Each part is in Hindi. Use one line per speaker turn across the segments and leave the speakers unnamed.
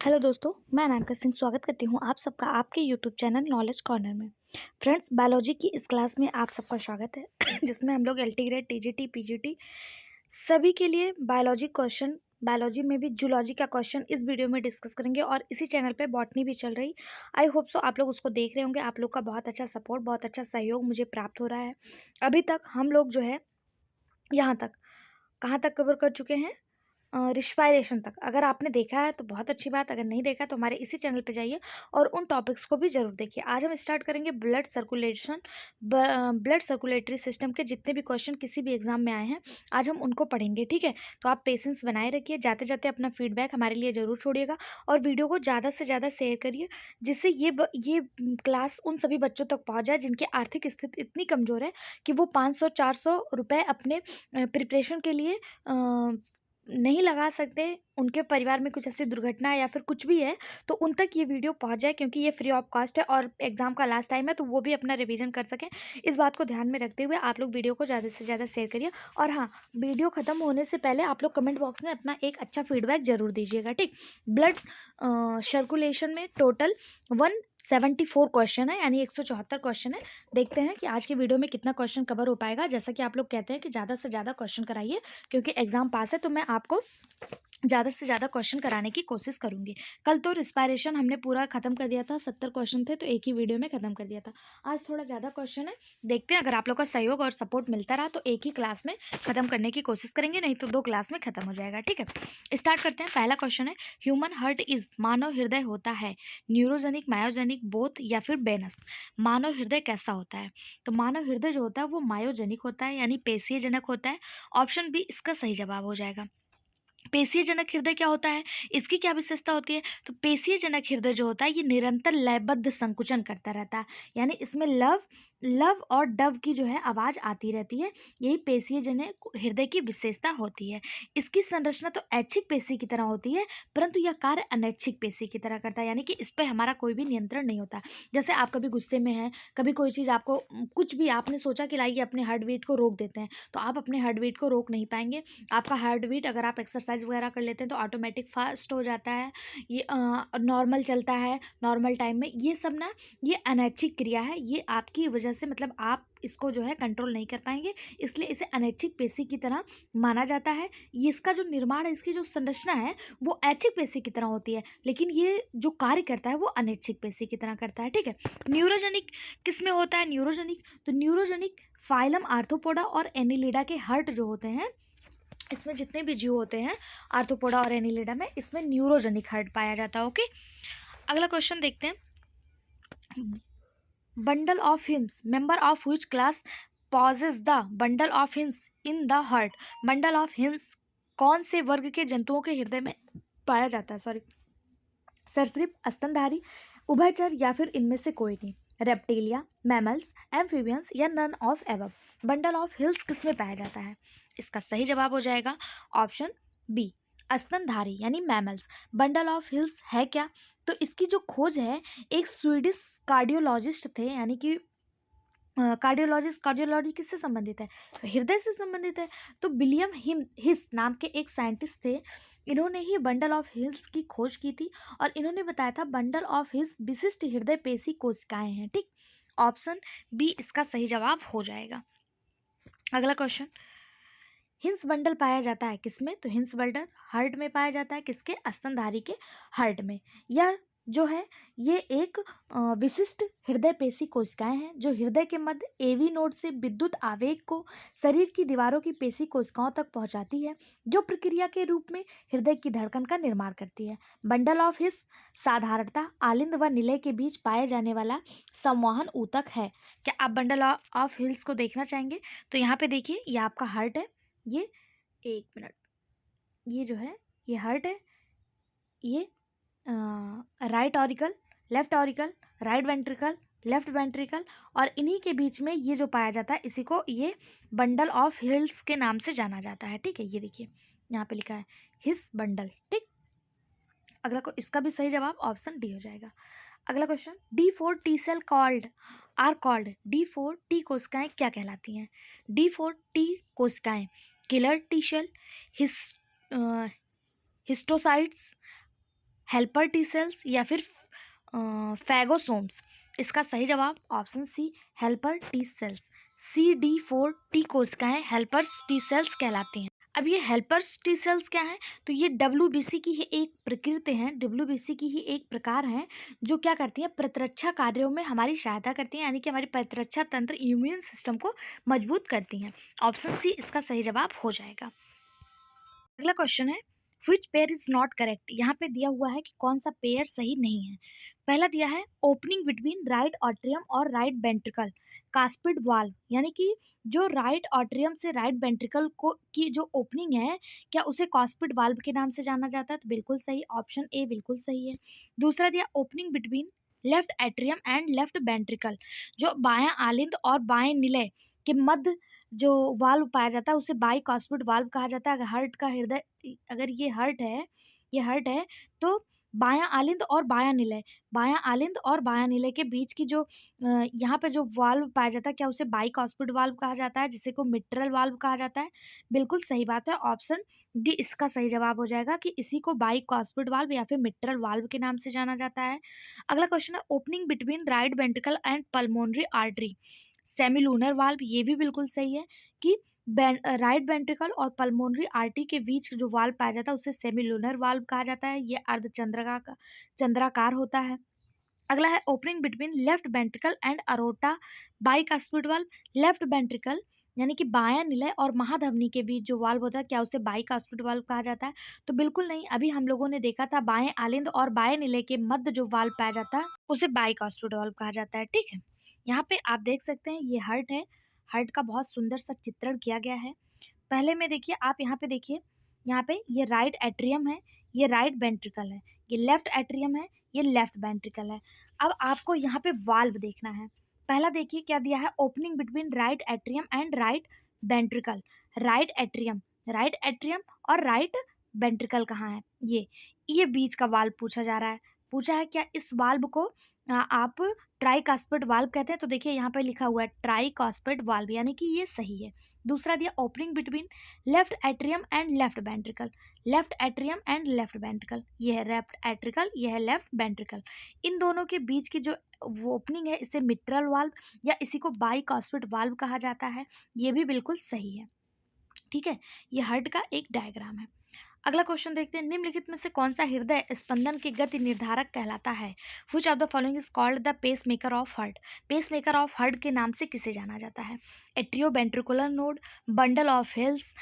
हेलो दोस्तों, मैं अनामिका सिंह स्वागत करती हूँ आप सबका आपके यूट्यूब चैनल नॉलेज कॉर्नर में। फ्रेंड्स, बायोलॉजी की इस क्लास में आप सबका स्वागत है जिसमें हम लोग एलटी ग्रेड, टीजीटी, पीजीटी सभी के लिए बायोलॉजी क्वेश्चन, बायोलॉजी में भी जूलॉजी का क्वेश्चन इस वीडियो में डिस्कस करेंगे। और इसी चैनल पे बॉटनी भी चल रही। आई होप सो आप लोग उसको देख रहे होंगे। आप लोग का बहुत अच्छा सपोर्ट, बहुत अच्छा सहयोग मुझे प्राप्त हो रहा है। अभी तक हम लोग जो है यहाँ तक कहाँ तक कवर कर चुके हैं? रिस्पायरेशन तक। अगर आपने देखा है तो बहुत अच्छी बात, अगर नहीं देखा तो हमारे इसी चैनल पे जाइए और उन टॉपिक्स को भी ज़रूर देखिए। आज हम स्टार्ट करेंगे blood circulation, blood circulatory system के जितने भी क्वेश्चन किसी भी एग्जाम में आए हैं, आज हम उनको पढ़ेंगे, ठीक है। तो आप पेशेंस बनाए रखिए, जाते जाते अपना फीडबैक हमारे लिए ज़रूर छोड़िएगा और वीडियो को ज़्यादा से ज़्यादा शेयर करिए, जिससे ये क्लास उन सभी बच्चों तक पहुँच जाए जिनकी आर्थिक स्थिति इतनी कमज़ोर है कि वो 500-400 रुपये अपने प्रिपरेशन के लिए नहीं लगा सकते। उनके परिवार में कुछ ऐसी दुर्घटना या फिर कुछ भी है तो उन तक ये वीडियो पहुंच जाए, क्योंकि ये फ्री ऑफ कॉस्ट है और एग्जाम का लास्ट टाइम है, तो वो भी अपना रिवीजन कर सकें। इस बात को ध्यान में रखते हुए आप लोग वीडियो को ज़्यादा से ज़्यादा शेयर करिए। और हाँ, वीडियो ख़त्म होने से पहले आप लोग कमेंट बॉक्स में अपना एक अच्छा फीडबैक जरूर दीजिएगा, ठीक। ब्लड सर्कुलेशन में टोटल 174 क्वेश्चन है, यानी 174 क्वेश्चन है। देखते हैं कि आज के वीडियो में कितना क्वेश्चन कवर हो पाएगा। जैसा कि आप लोग कहते हैं कि ज़्यादा से ज़्यादा क्वेश्चन कराइए, क्योंकि एग्जाम पास है, तो मैं आपको ज़्यादा से ज़्यादा क्वेश्चन कराने की कोशिश करूंगी। कल तो रिस्पायरेशन हमने पूरा खत्म कर दिया था, 70 क्वेश्चन थे तो एक ही वीडियो में खत्म कर दिया था। आज थोड़ा ज़्यादा क्वेश्चन है, देखते हैं। अगर आप लोग का सहयोग और सपोर्ट मिलता रहा तो एक ही क्लास में खत्म करने की कोशिश करेंगे, नहीं तो 2 क्लास में खत्म हो जाएगा, ठीक है। स्टार्ट करते हैं। पहला क्वेश्चन है, ह्यूमन हार्ट इज, मानव हृदय होता है न्यूरोजेनिक, मायोजेनिक, बोथ या फिर बेनस। मानव हृदय कैसा होता है? तो मानव हृदय जो होता है वो मायोजेनिक होता है, यानी पेशीय जनक होता है। ऑप्शन बी इसका सही जवाब हो जाएगा। पेशीय जनक हृदय क्या होता है, इसकी क्या विशेषता होती है? तो पेशीय जनक हृदय जो होता है ये निरंतर लयबद्ध संकुचन करता रहता है, यानी इसमें लव लव और डव की जो है आवाज आती रहती है। यही पेशीय जनक हृदय की विशेषता होती है। इसकी संरचना तो ऐच्छिक पेशी की तरह होती है, परंतु यह कार्य अनैच्छिक पेशी की तरह करता है, यानी कि इस पर हमारा कोई भी नियंत्रण नहीं होता। जैसे आप कभी गुस्से में हैं, कभी कोई चीज़ आपको कुछ भी आपने सोचा कि लाइए अपने हार्ट बीट को रोक देते हैं, तो आप अपने हार्ट बीट को रोक नहीं पाएंगे। आपका हार्ट बीट, अगर आप एक्सरसाइज वगैरह कर लेते हैं तो ऑटोमेटिक फास्ट हो जाता है, ये नॉर्मल चलता है नॉर्मल टाइम में। ये सब ना, ये अनैच्छिक क्रिया है, ये आपकी वजह से, मतलब आप इसको जो है कंट्रोल नहीं कर पाएंगे, इसलिए इसे अनैच्छिक पेशी की तरह माना जाता है। ये इसका जो निर्माण है, इसकी जो संरचना है वो ऐच्छिक पेशी की तरह होती है, लेकिन ये जो कार्य करता है वो अनैच्छिक पेशी की तरह करता है, ठीक है। न्यूरोजेनिक किस में होता है? न्यूरोजेनिक, तो न्यूरोजेनिक फाइलम आर्थ्रोपोडा और एनिलिडा के हार्ट जो होते हैं, इसमें जितने भी जीव होते हैं आर्थ्रोपोडा और एनिलिडा में, इसमें न्यूरोजेनिक हार्ट पाया जाता है, ओके। अगला क्वेश्चन देखते हैं। Bundle of His, member of which class possess the bundle of His in the heart. Bundle of His कौन से वर्ग के जंतुओं के हृदय में पाया जाता है? सॉरी, सरीसृप, स्तनधारी, उभयचर या फिर इनमें से कोई नहीं। रेप्टिलिया, मैमल्स, एम्फीबियंस या none of above. Bundle of hills किस में पाया जाता है? इसका सही जवाब हो जाएगा ऑप्शन बी, स्तनधारी यानी मैमल्स। बंडल ऑफ हिल्स है क्या? तो इसकी जो खोज है, एक स्वीडिश कार्डियोलॉजिस्ट थे, यानी कि कार्डियोलॉजिस्ट, कार्डियोलॉजी किससे संबंधित है? हृदय से संबंधित है। तो विलियम हिस नाम के एक साइंटिस्ट थे, इन्होंने ही बंडल ऑफ हिल्स की खोज की थी और इन्होंने बताया था बंडल ऑफ हिल्स विशिष्ट हृदय पेशी कोशिकाएं हैं, ठीक। ऑप्शन बी इसका सही जवाब हो जाएगा। अगला क्वेश्चन, हिंस बंडल पाया जाता है किसमें? तो हिंस बंडल हार्ट में पाया जाता है, किसके? स्तनधारी के हार्ट में। यह जो है ये एक विशिष्ट हृदय पेशी कोशिकाएं हैं जो हृदय के मध्य एवी नोड से विद्युत आवेग को शरीर की दीवारों की पेशी कोशिकाओं तक पहुंचाती है, जो प्रक्रिया के रूप में हृदय की धड़कन का निर्माण करती है। बंडल ऑफ हिस साधारणतः आलिंद व निलय के बीच पाए जाने वाला संवहन ऊतक है। क्या आप बंडल ऑफ हिल्स को देखना चाहेंगे? तो यहाँ पे देखिए, ये आपका हार्ट है, ये, एक मिनट, ये जो है ये हार्ट है, ये right auricle, left auricle, right ventricle, left ventricle, और इन्हीं के बीच में ये जो पाया जाता है, इसी को ये बंडल ऑफ हिल्स के नाम से जाना जाता है, ठीक है। ये देखिए यहाँ पे लिखा है हिस बंडल, ठीक। अगला को इसका भी सही जवाब ऑप्शन डी हो जाएगा। अगला question, D4 T cell called D4 T कोशिकाएं क्या कहलाती हैं? D4 टी कोशिकाएं killer T cell, histiocytes, helper T cells या फिर फैगोसोम्स? इसका सही जवाब option C, helper T cells. CD4 T कोशिकाएं हेल्पर्स टी सेल्स कहलाती हैं। अब ये हेल्पर्स टी सेल्स क्या है? तो ये WBC की ही एक प्रकृति है, WBC की ही एक प्रकार है, जो क्या करती है, प्रतिरक्षा कार्यों में हमारी सहायता करती है, यानी कि हमारी प्रतिरक्षा तंत्र, इम्यून सिस्टम को मजबूत करती हैं। ऑप्शन सी इसका सही जवाब हो जाएगा। अगला क्वेश्चन है, which pair is not correct? यहाँ पे दिया हुआ है कि कौन सा पेयर सही नहीं है। पहला दिया है ओपनिंग बिटवीन राइट ऑट्रियम और राइट वेंट्रिकल कास्पिड वाल्व, यानी कि जो राइट ऑट्रियम से राइट वेंट्रिकल को की जो ओपनिंग है, क्या उसे कास्पिड वाल्व के नाम से जाना जाता है? तो बिल्कुल सही, ऑप्शन ए बिल्कुल सही है। दूसरा दिया opening between left atrium and left ventricle, जो बायां आलिंद और बाएं निलय के मध्य जो वाल्व पाया जाता है उसे बाइकॉस्पिड वाल्व कहा जाता है। अगर हार्ट का हृदय, अगर ये हार्ट है तो बायां आलिंद और बायां आलिंद और बायां निलय के बीच की जो यहाँ पे जो वाल्व पाया जाता है, क्या उसे बाइकॉस्पिड वाल्व कहा जाता है, जिसे को मिट्रल वाल्व कहा जाता है? बिल्कुल सही बात है, ऑप्शन डी इसका सही जवाब हो जाएगा कि इसी को बाइकॉस्पिड वाल्व या फिर मिट्रल वाल्व के नाम से जाना जाता है। अगला क्वेश्चन है opening between right ventricle and pulmonary artery semilunar valve, ये भी बिल्कुल सही है कि राइट वेंट्रिकल और पल्मोनरी आर्टरी के बीच जो वाल्व पाया जाता है उसे सेमिलूनर वाल्व कहा जाता है। ये अर्धचंद्राकार चंद्राकार होता है। अगला है opening between left ventricle and aorta bicuspid valve, left ventricle यानी कि बायां निलय और महाधमनी के बीच जो वाल्व होता है, क्या उसे बाइकॉस्पिड वाल्व कहा जाता है? तो बिल्कुल नहीं, अभी हम लोगों ने देखा था बाएं आलिंद और बाएं निलय के मध्य जो वाल्व पाया जाता है उसे बाइकॉस्पिड वाल्व कहा जाता है। ठीक है, यहाँ पे आप देख सकते हैं ये हार्ट है, हार्ट का बहुत सुंदर सा चित्रण किया गया है। पहले में देखिए, आप यहाँ पे देखिए, यहाँ पे ये राइट एट्रियम है, ये राइट वेंट्रिकल है, ये लेफ्ट एट्रियम है, ये लेफ्ट वेंट्रिकल है। अब आपको यहाँ पे वाल्व देखना है। पहला देखिए क्या दिया है, opening between right atrium and right ventricle. Right atrium और राइट वेंट्रिकल कहाँ है? ये बीच का वाल्व पूछा जा रहा है। पूछा है क्या इस वाल्व को आप ट्राइकास्पिड वाल्व कहते हैं? तो देखिए यहाँ पे लिखा हुआ है ट्राइकास्पिड वाल्व, यानी कि ये सही है। दूसरा दिया opening between left atrium and left ventricle, left atrium and left ventricle, ये है लेफ्ट एट्रिकल, ये है लेफ्ट वेंट्रिकल। इन दोनों के बीच की जो वो ओपनिंग है इसे मिट्रल वाल्व या इसी को बाइकॉस्पिड वाल्व कहा जाता है। ये भी बिल्कुल सही है। ठीक है, ये हार्ट का एक डायग्राम है। अगला क्वेश्चन देखते हैं, निम्नलिखित में से कौन सा हृदय स्पंदन के गति निर्धारक कहलाता है? Which of the following is called the pacemaker of heart? Pacemaker of heart के नाम से किसे जाना जाता है? Atrio ventricular node, bundle of hills,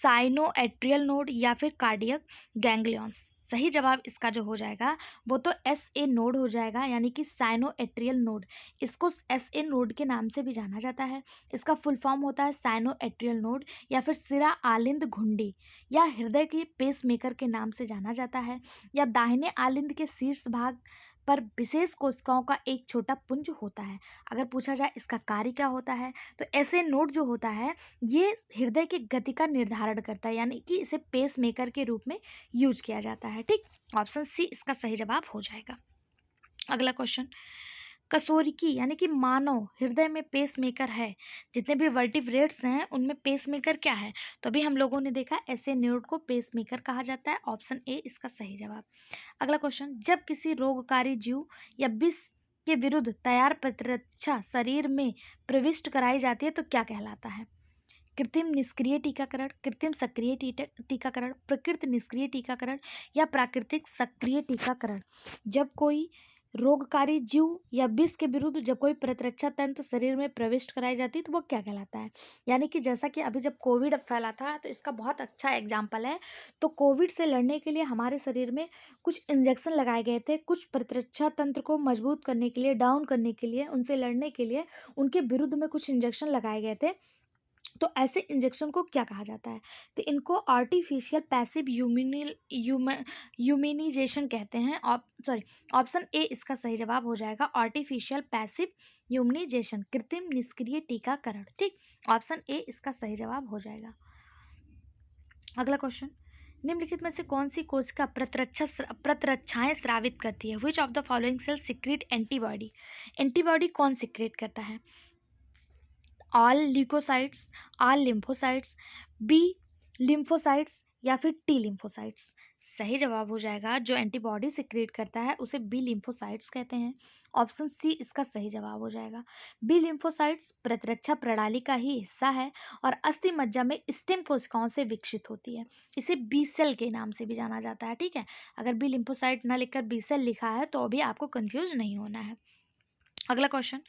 sino atrial node या फिर कार्डियक गैंग्लियंस? सही जवाब इसका जो हो जाएगा वो तो SA नोड हो जाएगा, यानी कि साइनो एट्रियल नोड। इसको SA नोड के नाम से भी जाना जाता है। इसका फुल फॉर्म होता है साइनो एट्रियल नोड या फिर सिरा आलिंद घुंडी, या हृदय के पेस मेकर के नाम से जाना जाता है, या दाहिने आलिंद के शीर्ष भाग पर विशेष कोशिकाओं का एक छोटा पुंज होता है। अगर पूछा जाए इसका कार्य क्या होता है, तो ऐसे नोड जो होता है ये हृदय की गति का निर्धारण करता है, यानी कि इसे पेस मेकर के रूप में यूज किया जाता है। ठीक, ऑप्शन सी इसका सही जवाब हो जाएगा। अगला क्वेश्चन, कसोरिकी यानी कि मानव हृदय में पेस मेकर है, जितने भी वर्टिब्रेट्स हैं उनमें पेस मेकर क्या है? तो अभी हम लोगों ने देखा ऐसे नोड को पेस मेकर कहा जाता है। ऑप्शन ए इसका सही जवाब। अगला क्वेश्चन, जब किसी रोगकारी जीव या विष के विरुद्ध तैयार प्रतिरक्षा शरीर में प्रविष्ट कराई जाती है तो क्या कहलाता है? कृत्रिम निष्क्रिय टीकाकरण, कृत्रिम सक्रिय टीकाकरण, प्रकृति निष्क्रिय टीकाकरण या प्राकृतिक सक्रिय टीकाकरण? जब कोई रोगकारी जीव या विष के विरुद्ध जब कोई प्रतिरक्षा तंत्र शरीर में प्रविष्ट कराई जाती है तो वो क्या कहलाता है? यानी कि जैसा कि अभी जब कोविड फैला था तो इसका बहुत अच्छा एग्जाम्पल है। तो कोविड से लड़ने के लिए हमारे शरीर में कुछ इंजेक्शन लगाए गए थे, कुछ प्रतिरक्षा तंत्र को मजबूत करने के लिए, डाउन करने के लिए, उनसे लड़ने के लिए उनके विरुद्ध में कुछ इंजेक्शन लगाए गए थे। तो ऐसे इंजेक्शन को क्या कहा जाता है? तो इनको आर्टिफिशियल पैसिव यूमिनाइजेशन कहते हैं। ऑप्शन ए इसका सही जवाब हो जाएगा, आर्टिफिशियल पैसिव यूमिनाइजेशन, कृत्रिम निष्क्रिय टीकाकरण। ठीक, ऑप्शन ए इसका सही जवाब हो जाएगा। अगला क्वेश्चन, निम्नलिखित में से कौन सी कोशिका प्रतिरक्षाएं स्रावित करती है? Which of the following cell secrete antibody? Antibody कौन सिक्रेट करता है? All leucocytes, all lymphocytes, B lymphocytes या फिर T लिम्फोसाइट्स? सही जवाब हो जाएगा। जो एंटीबॉडी सिक्रिएट करता है उसे बी लिम्फोसाइट्स कहते हैं। ऑप्शन सी इसका सही जवाब हो जाएगा। बी लिम्फोसाइट्स प्रतिरक्षा प्रणाली का ही हिस्सा है और अस्थि मज्जा में स्टेम कोशिकाओं से विकसित होती है। इसे बी सेल के नाम से भी जाना जाता है, ठीक है। अगर बी लिम्फोसाइट ना लिखकर बी सेल लिखा है तो भी आपको कंफ्यूज नहीं होना है। अगला क्वेश्चन,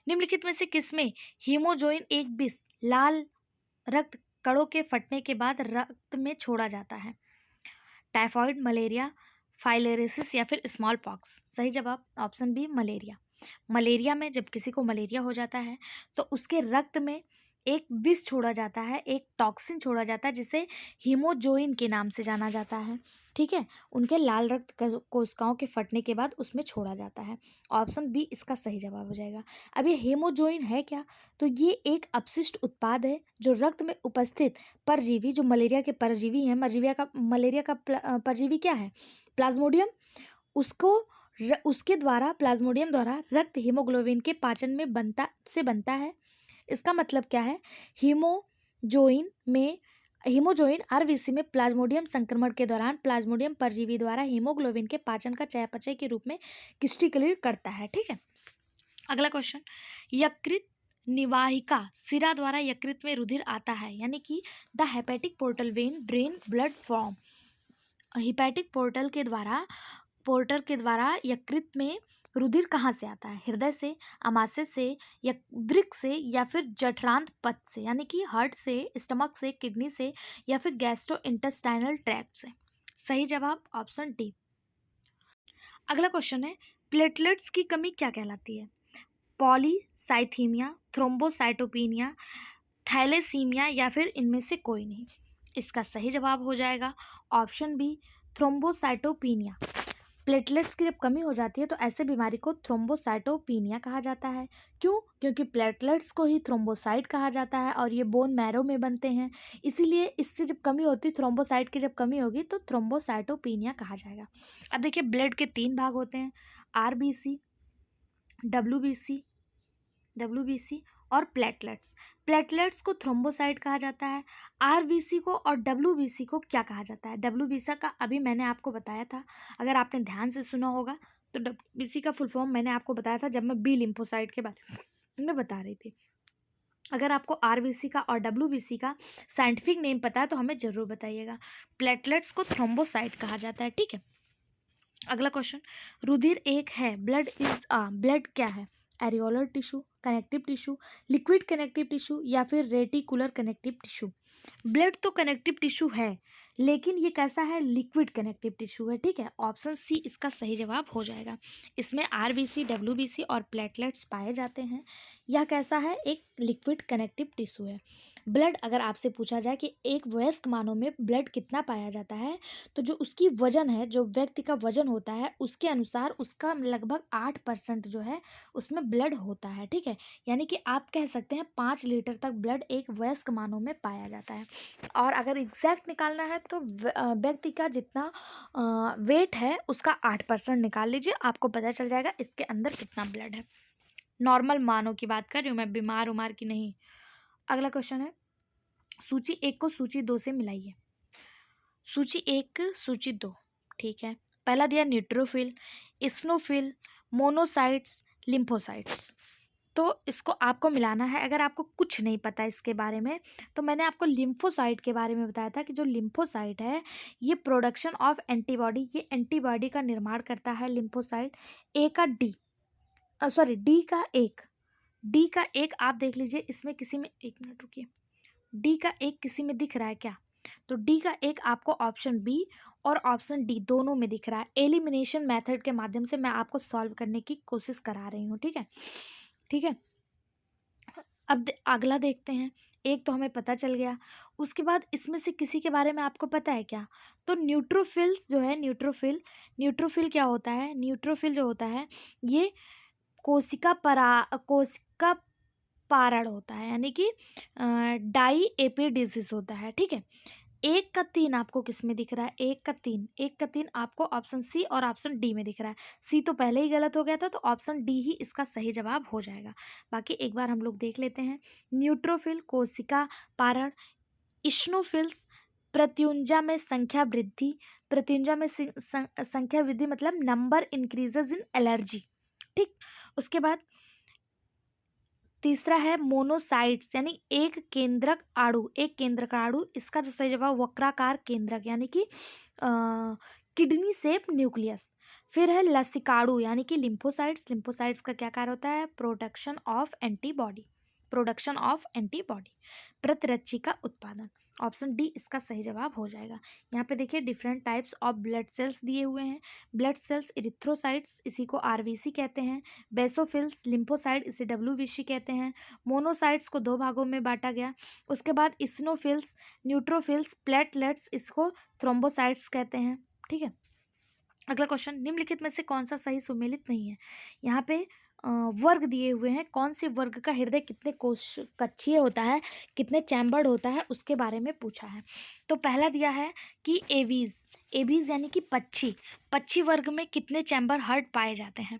निम्नलिखित में से किसमें हीमोजोइन एक विष लाल रक्त कणों के फटने के बाद रक्त में छोड़ा जाता है? टाइफॉइड, मलेरिया, फाइलेरिसिस या फिर स्मॉल पॉक्स? सही जवाब ऑप्शन बी मलेरिया। मलेरिया में जब किसी को मलेरिया हो जाता है तो उसके रक्त में एक विष छोड़ा जाता है, एक टॉक्सिन छोड़ा जाता है जिसे हीमोजोइन के नाम से जाना जाता है, ठीक है। उनके लाल रक्त कोशिकाओं के फटने के बाद उसमें छोड़ा जाता है। ऑप्शन बी इसका सही जवाब हो जाएगा। अब ये हीमोजोइन है क्या? तो ये एक अपशिष्ट उत्पाद है जो रक्त में उपस्थित परजीवी, जो मलेरिया के परजीवी हैं, मलेरिया का परजीवी क्या है? प्लाज्मोडियम। उसको उसके द्वारा, प्लाज्मोडियम द्वारा रक्त हीमोग्लोबिन के पाचन में बनता है। इसका मतलब क्या है? हीमोजोइन आरबीसी में प्लाज्मोडियम संक्रमण के दौरान प्लाज्मोडियम परजीवी द्वारा हीमोग्लोबिन के पाचन का चयापचय के रूप में क्रिस्टलीकृत करता है, ठीक है। अगला क्वेश्चन, यकृत निवाहिका सिरा द्वारा यकृत में रुधिर आता है, यानी कि the hepatic portal vein drain blood from. Hepatic portal के द्वारा यकृत में रुधिर कहाँ से आता है? हृदय से, आमाशय से, या वृक्क से, या फिर जठरांत पथ से, यानी कि हार्ट से, स्टमक से, किडनी से, या फिर गैस्ट्रो इंटेस्टाइनल ट्रैक्ट से? सही जवाब ऑप्शन डी। अगला क्वेश्चन है, प्लेटलेट्स की कमी क्या कहलाती है? पॉलीसाइथीमिया, थ्रोम्बोसाइटोपेनिया, थैलेसीमिया, या फिर इनमें से कोई नहीं? इसका सही जवाब हो जाएगा ऑप्शन बी थ्रोम्बोसाइटोपेनिया। प्लेटलेट्स की जब कमी हो जाती है तो ऐसे बीमारी को थ्रोम्बोसाइटोपेनिया कहा जाता है। क्यों? क्योंकि प्लेटलेट्स को ही थ्रोम्बोसाइट कहा जाता है और ये बोन मैरो में बनते हैं, इसीलिए इससे जब कमी होती है, थ्रोम्बोसाइट की जब कमी होगी तो थ्रोम्बोसाइटोपेनिया कहा जाएगा। अब देखिए, ब्लड के 3 भाग होते हैं, आरबीसी, डब्ल्यूबीसी और प्लेटलेट्स। प्लेटलेट्स को थ्रोम्बोसाइट कहा जाता है। आरबीसी को और डब्ल्यूबीसी को क्या कहा जाता है? डब्ल्यूबीसी का अभी मैंने आपको बताया था, अगर आपने ध्यान से सुना होगा तो डब्ल्यूबीसी का फुल फॉर्म मैंने आपको बताया था जब मैं बी लिम्फोसाइट के बारे में बता रही थी। अगर आपको आरबीसी का और डब्ल्यूबीसी का साइंटिफिक नेम पता है तो हमें ज़रूर बताइएगा। प्लेटलेट्स को थ्रोम्बोसाइट कहा जाता है, ठीक है। अगला क्वेश्चन, रुधिर एक है, ब्लड क्या है? Areolar tissue, connective tissue, liquid connective tissue, या फिर रेटिकुलर कनेक्टिव टिश्यू? ब्लड तो कनेक्टिव टिश्यू है, लेकिन ये कैसा है? लिक्विड कनेक्टिव टिश्यू है, ठीक है। ऑप्शन सी इसका सही जवाब हो जाएगा। इसमें आरबीसी, डब्ल्यूबीसी और प्लेटलेट्स पाए जाते हैं। यह कैसा है? एक लिक्विड कनेक्टिव टिश्यू है। ब्लड, अगर आपसे पूछा जाए कि एक वयस्क मानव में ब्लड कितना पाया जाता है, तो जो उसकी वजन है, जो व्यक्ति का वजन होता है, उसके अनुसार उसका लगभग 8% जो है उसमें ब्लड होता है, ठीक है। यानी कि आप कह सकते हैं 5 लीटर तक ब्लड एक वयस्क मानव में पाया जाता है। और अगर एग्जैक्ट निकालना है तो व्यक्ति का जितना वेट है उसका 8% निकाल लीजिए, आपको पता चल जाएगा इसके अंदर कितना ब्लड है। नॉर्मल मानव की बात कर रही हूँ मैं, बीमार उमार की नहीं। अगला क्वेश्चन है, सूची 1 को सूची 2 से मिलाइए। सूची 1 सूची 2, ठीक है। पहला दिया न्यूट्रोफिल, इस्नोफिल, मोनोसाइट्स, लिम्फोसाइट्स। तो इसको आपको मिलाना है। अगर आपको कुछ नहीं पता इसके बारे में तो मैंने आपको लिम्फोसाइट के बारे में बताया था कि जो लिम्फोसाइट है ये प्रोडक्शन ऑफ एंटीबॉडी, ये एंटीबॉडी का निर्माण करता है लिम्फोसाइट। डी का एक आप देख लीजिए, इसमें किसी में, एक मिनट रुकिए, डी का एक किसी में दिख रहा है क्या? तो डी का एक आपको ऑप्शन बी और ऑप्शन डी दोनों में दिख रहा है। एलिमिनेशन मेथड के माध्यम से मैं आपको सॉल्व करने की कोशिश करा रही हूँ, ठीक है, ठीक है। अब अगला देखते हैं। एक तो हमें पता चल गया, उसके बाद इसमें से किसी के बारे में आपको पता है क्या? तो न्यूट्रोफिल्स जो है, न्यूट्रोफिल क्या होता है? न्यूट्रोफिल जो होता है ये कोशिका पारण होता है, यानी कि डाई एपिडिसिस होता है, ठीक है। 1 का 3 आपको किस में दिख रहा है? 1 का 3 आपको ऑप्शन सी और ऑप्शन डी में दिख रहा है। सी तो पहले ही गलत हो गया था, तो ऑप्शन डी ही इसका सही जवाब हो जाएगा। बाकी एक बार हम लोग देख लेते हैं। न्यूट्रोफिल कोशिका पारण, इश्नोफिल्स प्रत्युंजा में संख्या वृद्धि प्रत्यंजा में संख्या वृद्धि मतलब नंबर इंक्रीजेज इन एलर्जी, ठीक। उसके बाद तीसरा है मोनोसाइट्स यानी एक केंद्रक आड़ू, एक केंद्रक आड़ू, इसका जो सही जवाब वक्राकार केंद्रक यानी कि किडनी शेप न्यूक्लियस। फिर है लसिकाड़ू यानी कि लिम्फोसाइट्स, लिम्फोसाइट्स का क्या कार्य होता है, production of antibody, production of antibody, प्रतिरक्षी का उत्पादन। ऑप्शन डी इसका सही जवाब हो जाएगा। यहाँ पे देखिए different types of blood cells दिए हुए हैं। ब्लड सेल्स इरिथ्रोसाइट्स, इसी को आरबीसी कहते हैं। बेसोफिल्स, लिम्फोसाइट, इसे डब्ल्यूबीसी कहते हैं। मोनोसाइट्स को दो भागों में बांटा गया। उसके बाद इस्नोफिल्स, न्यूट्रोफिल्स, प्लेटलेट्स, इसको थ्रोम्बोसाइट्स कहते हैं, ठीक है। अगला क्वेश्चन, निम्नलिखित में से कौन सा सही सुमेलित नहीं है। यहाँ पे वर्ग दिए हुए हैं, कौन से वर्ग का हृदय कितने कोश कक्षीय होता है, कितने चैम्बर्ड होता है, उसके बारे में पूछा है। तो पहला दिया है कि एवीज, एवीज यानी कि पक्षी, पक्षी वर्ग में कितने चैम्बर हार्ट पाए जाते हैं।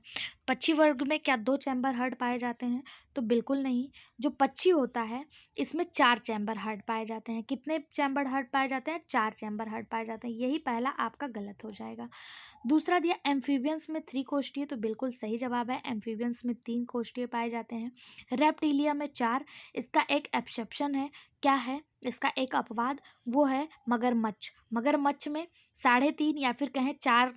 पक्षी वर्ग में क्या दो चैम्बर हार्ट पाए जाते हैं, तो बिल्कुल नहीं। जो पक्षी होता है इसमें 4 चैम्बर हार्ट पाए जाते हैं। कितने चैम्बर हार्ट पाए जाते हैं, 4 चैम्बर हार्ट पाए जाते हैं। यही पहला आपका गलत हो जाएगा। दूसरा दिया एम्फीबियंस में 3 कोष्ठीय, तो बिल्कुल सही जवाब है, एम्फीबियंस में 3 कोष्ठीय पाए जाते हैं। रेप्टिलिया में 4, इसका एक एक्सेप्शन है, क्या है इसका एक अपवाद, वो है मगरमच्छ। मगरमच्छ में 3.5 या फिर कहें 4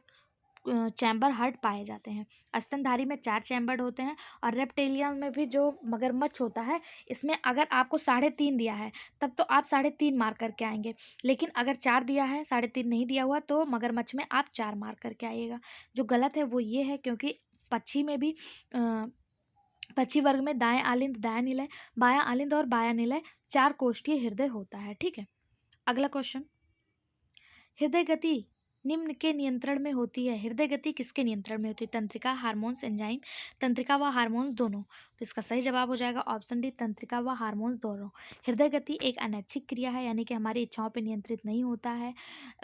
चैम्बर हार्ट पाए जाते हैं। स्तनधारी में 4 चैम्बर होते हैं, और रेप्टिलियन में भी जो मगरमच्छ होता है इसमें अगर आपको 3.5 दिया है तब तो आप 3.5 मार करके आएंगे, लेकिन अगर 4 दिया है 3.5 नहीं दिया हुआ तो मगरमच्छ में आप 4 मार करके आइएगा। जो गलत है वो ये है, क्योंकि पक्षी में भी पक्षी वर्ग में दाएं आलिंद दायां निलय, बायां आलिंद और बायां निलय 4 कोष्ठीय हृदय होता है, ठीक है। अगला क्वेश्चन, हृदय गति निम्न के नियंत्रण में होती है। हृदय गति किसके नियंत्रण में होती है, तंत्रिका, हार्मोन्स, एंजाइम, तंत्रिका व हार्मोन्स दोनों। तो इसका सही जवाब हो जाएगा ऑप्शन डी, तंत्रिका व हार्मोन्स दोनों। हृदय गति एक अनैच्छिक क्रिया है, यानी कि हमारी इच्छाओं पर नियंत्रित नहीं होता है।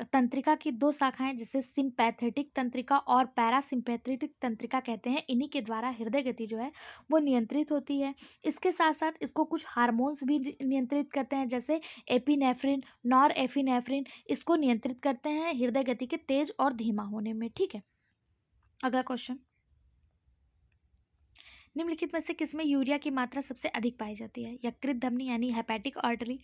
तंत्रिका की 2 शाखाएं जिसे सिंपैथेटिक तंत्रिका और पैरासिम्पैथेटिक तंत्रिका कहते हैं, इन्हीं के द्वारा हृदय गति जो है वो नियंत्रित होती है। इसके साथ साथ इसको कुछ हार्मोन्स भी नियंत्रित करते हैं, जैसे एपिनेफ्रिन, नॉर एफिनेफ्रिन, इसको नियंत्रित करते हैं हृदय गति के तेज और धीमा होने में, ठीक है। अगला क्वेश्चन, निम्नलिखित में से किसमें यूरिया की मात्रा सबसे अधिक पाई जाती है। यकृत धमनी यानी हेपेटिक आर्टरी,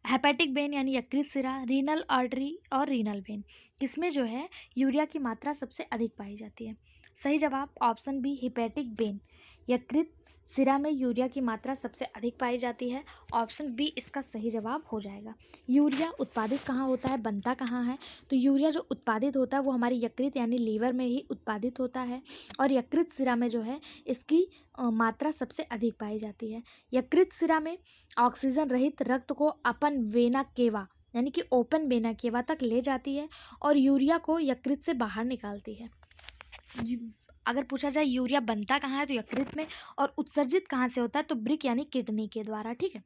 हेपेटिक वेन यानी यकृत सिरा, रीनल आर्टरी और रीनल वेन, किसमें जो है यूरिया की मात्रा सबसे अधिक पाई जाती है। सही जवाब ऑप्शन बी, हेपेटिक वेन, यकृत सिरा में यूरिया की मात्रा सबसे अधिक पाई जाती है। ऑप्शन बी इसका सही जवाब हो जाएगा। यूरिया उत्पादित कहाँ होता है, बनता कहाँ है, तो यूरिया जो उत्पादित होता है वो हमारी यकृत यानी लीवर में ही उत्पादित होता है, और यकृत सिरा में जो है इसकी मात्रा सबसे अधिक पाई जाती है। यकृत सिरा में ऑक्सीजन रहित रक्त को अपन वेना केवा यानी कि ओपन वेना केवा तक ले जाती है, और यूरिया को यकृत से बाहर निकालती है। अगर पूछा जाए यूरिया बनता कहाँ है, तो यकृत में, और उत्सर्जित कहाँ से होता है, तो ब्रिक यानी किडनी के द्वारा, ठीक है,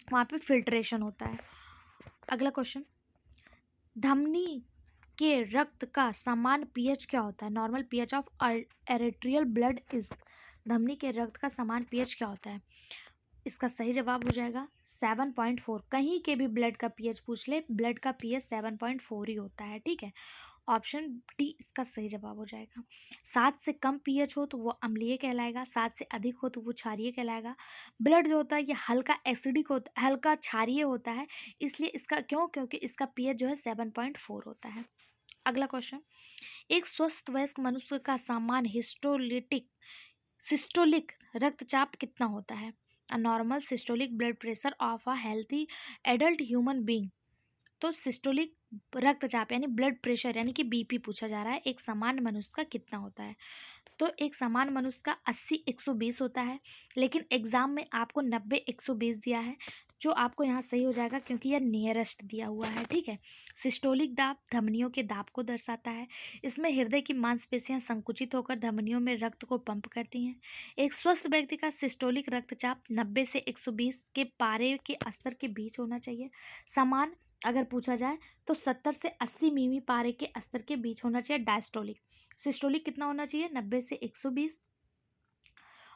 वहाँ पे फिल्ट्रेशन होता है। अगला क्वेश्चन, धमनी के रक्त का सामान्य पीएच क्या होता है। Normal pH of arterial blood is, धमनी के रक्त का सामान्य पीएच क्या होता है। इसका सही जवाब हो जाएगा 7.4। कहीं के भी ब्लड का पीएच पूछ ले, ब्लड का पीएच 7.4 ही होता है, ठीक है। ऑप्शन डी इसका सही जवाब हो जाएगा। 7 से कम पीएच हो तो वो अम्लीय कहलाएगा, 7 से अधिक हो तो वो क्षारीय कहलाएगा। ब्लड जो होता है ये हल्का एसिडिक होता है, हल्का क्षारीय होता है, इसलिए इसका क्योंकि इसका पीएच जो है 7.4 होता है। अगला क्वेश्चन, एक स्वस्थ वयस्क मनुष्य का सामान्य सिस्टोलिक रक्तचाप कितना होता है। A normal systolic blood pressure of a healthy adult human being. तो सिस्टोलिक रक्तचाप यानी ब्लड प्रेशर यानी कि बीपी पूछा जा रहा है, एक सामान्य मनुष्य का कितना होता है। तो एक सामान्य मनुष्य का 80-120 होता है, लेकिन एग्जाम में आपको 90-120 दिया है, जो आपको यहाँ सही हो जाएगा क्योंकि यह नियरेस्ट दिया हुआ है, ठीक है। सिस्टोलिक दाब धमनियों के दाब को दर्शाता है। इसमें हृदय की मांसपेशियां संकुचित होकर धमनियों में रक्त को पंप करती हैं। एक स्वस्थ व्यक्ति का सिस्टोलिक रक्तचाप 90 से 120 के पारे के स्तर के बीच होना चाहिए। समान अगर पूछा जाए तो 70 से 80 मिमी पारे के स्तर के बीच होना चाहिए डायस्टोलिक। सिस्टोलिक कितना होना चाहिए, 90 से 120,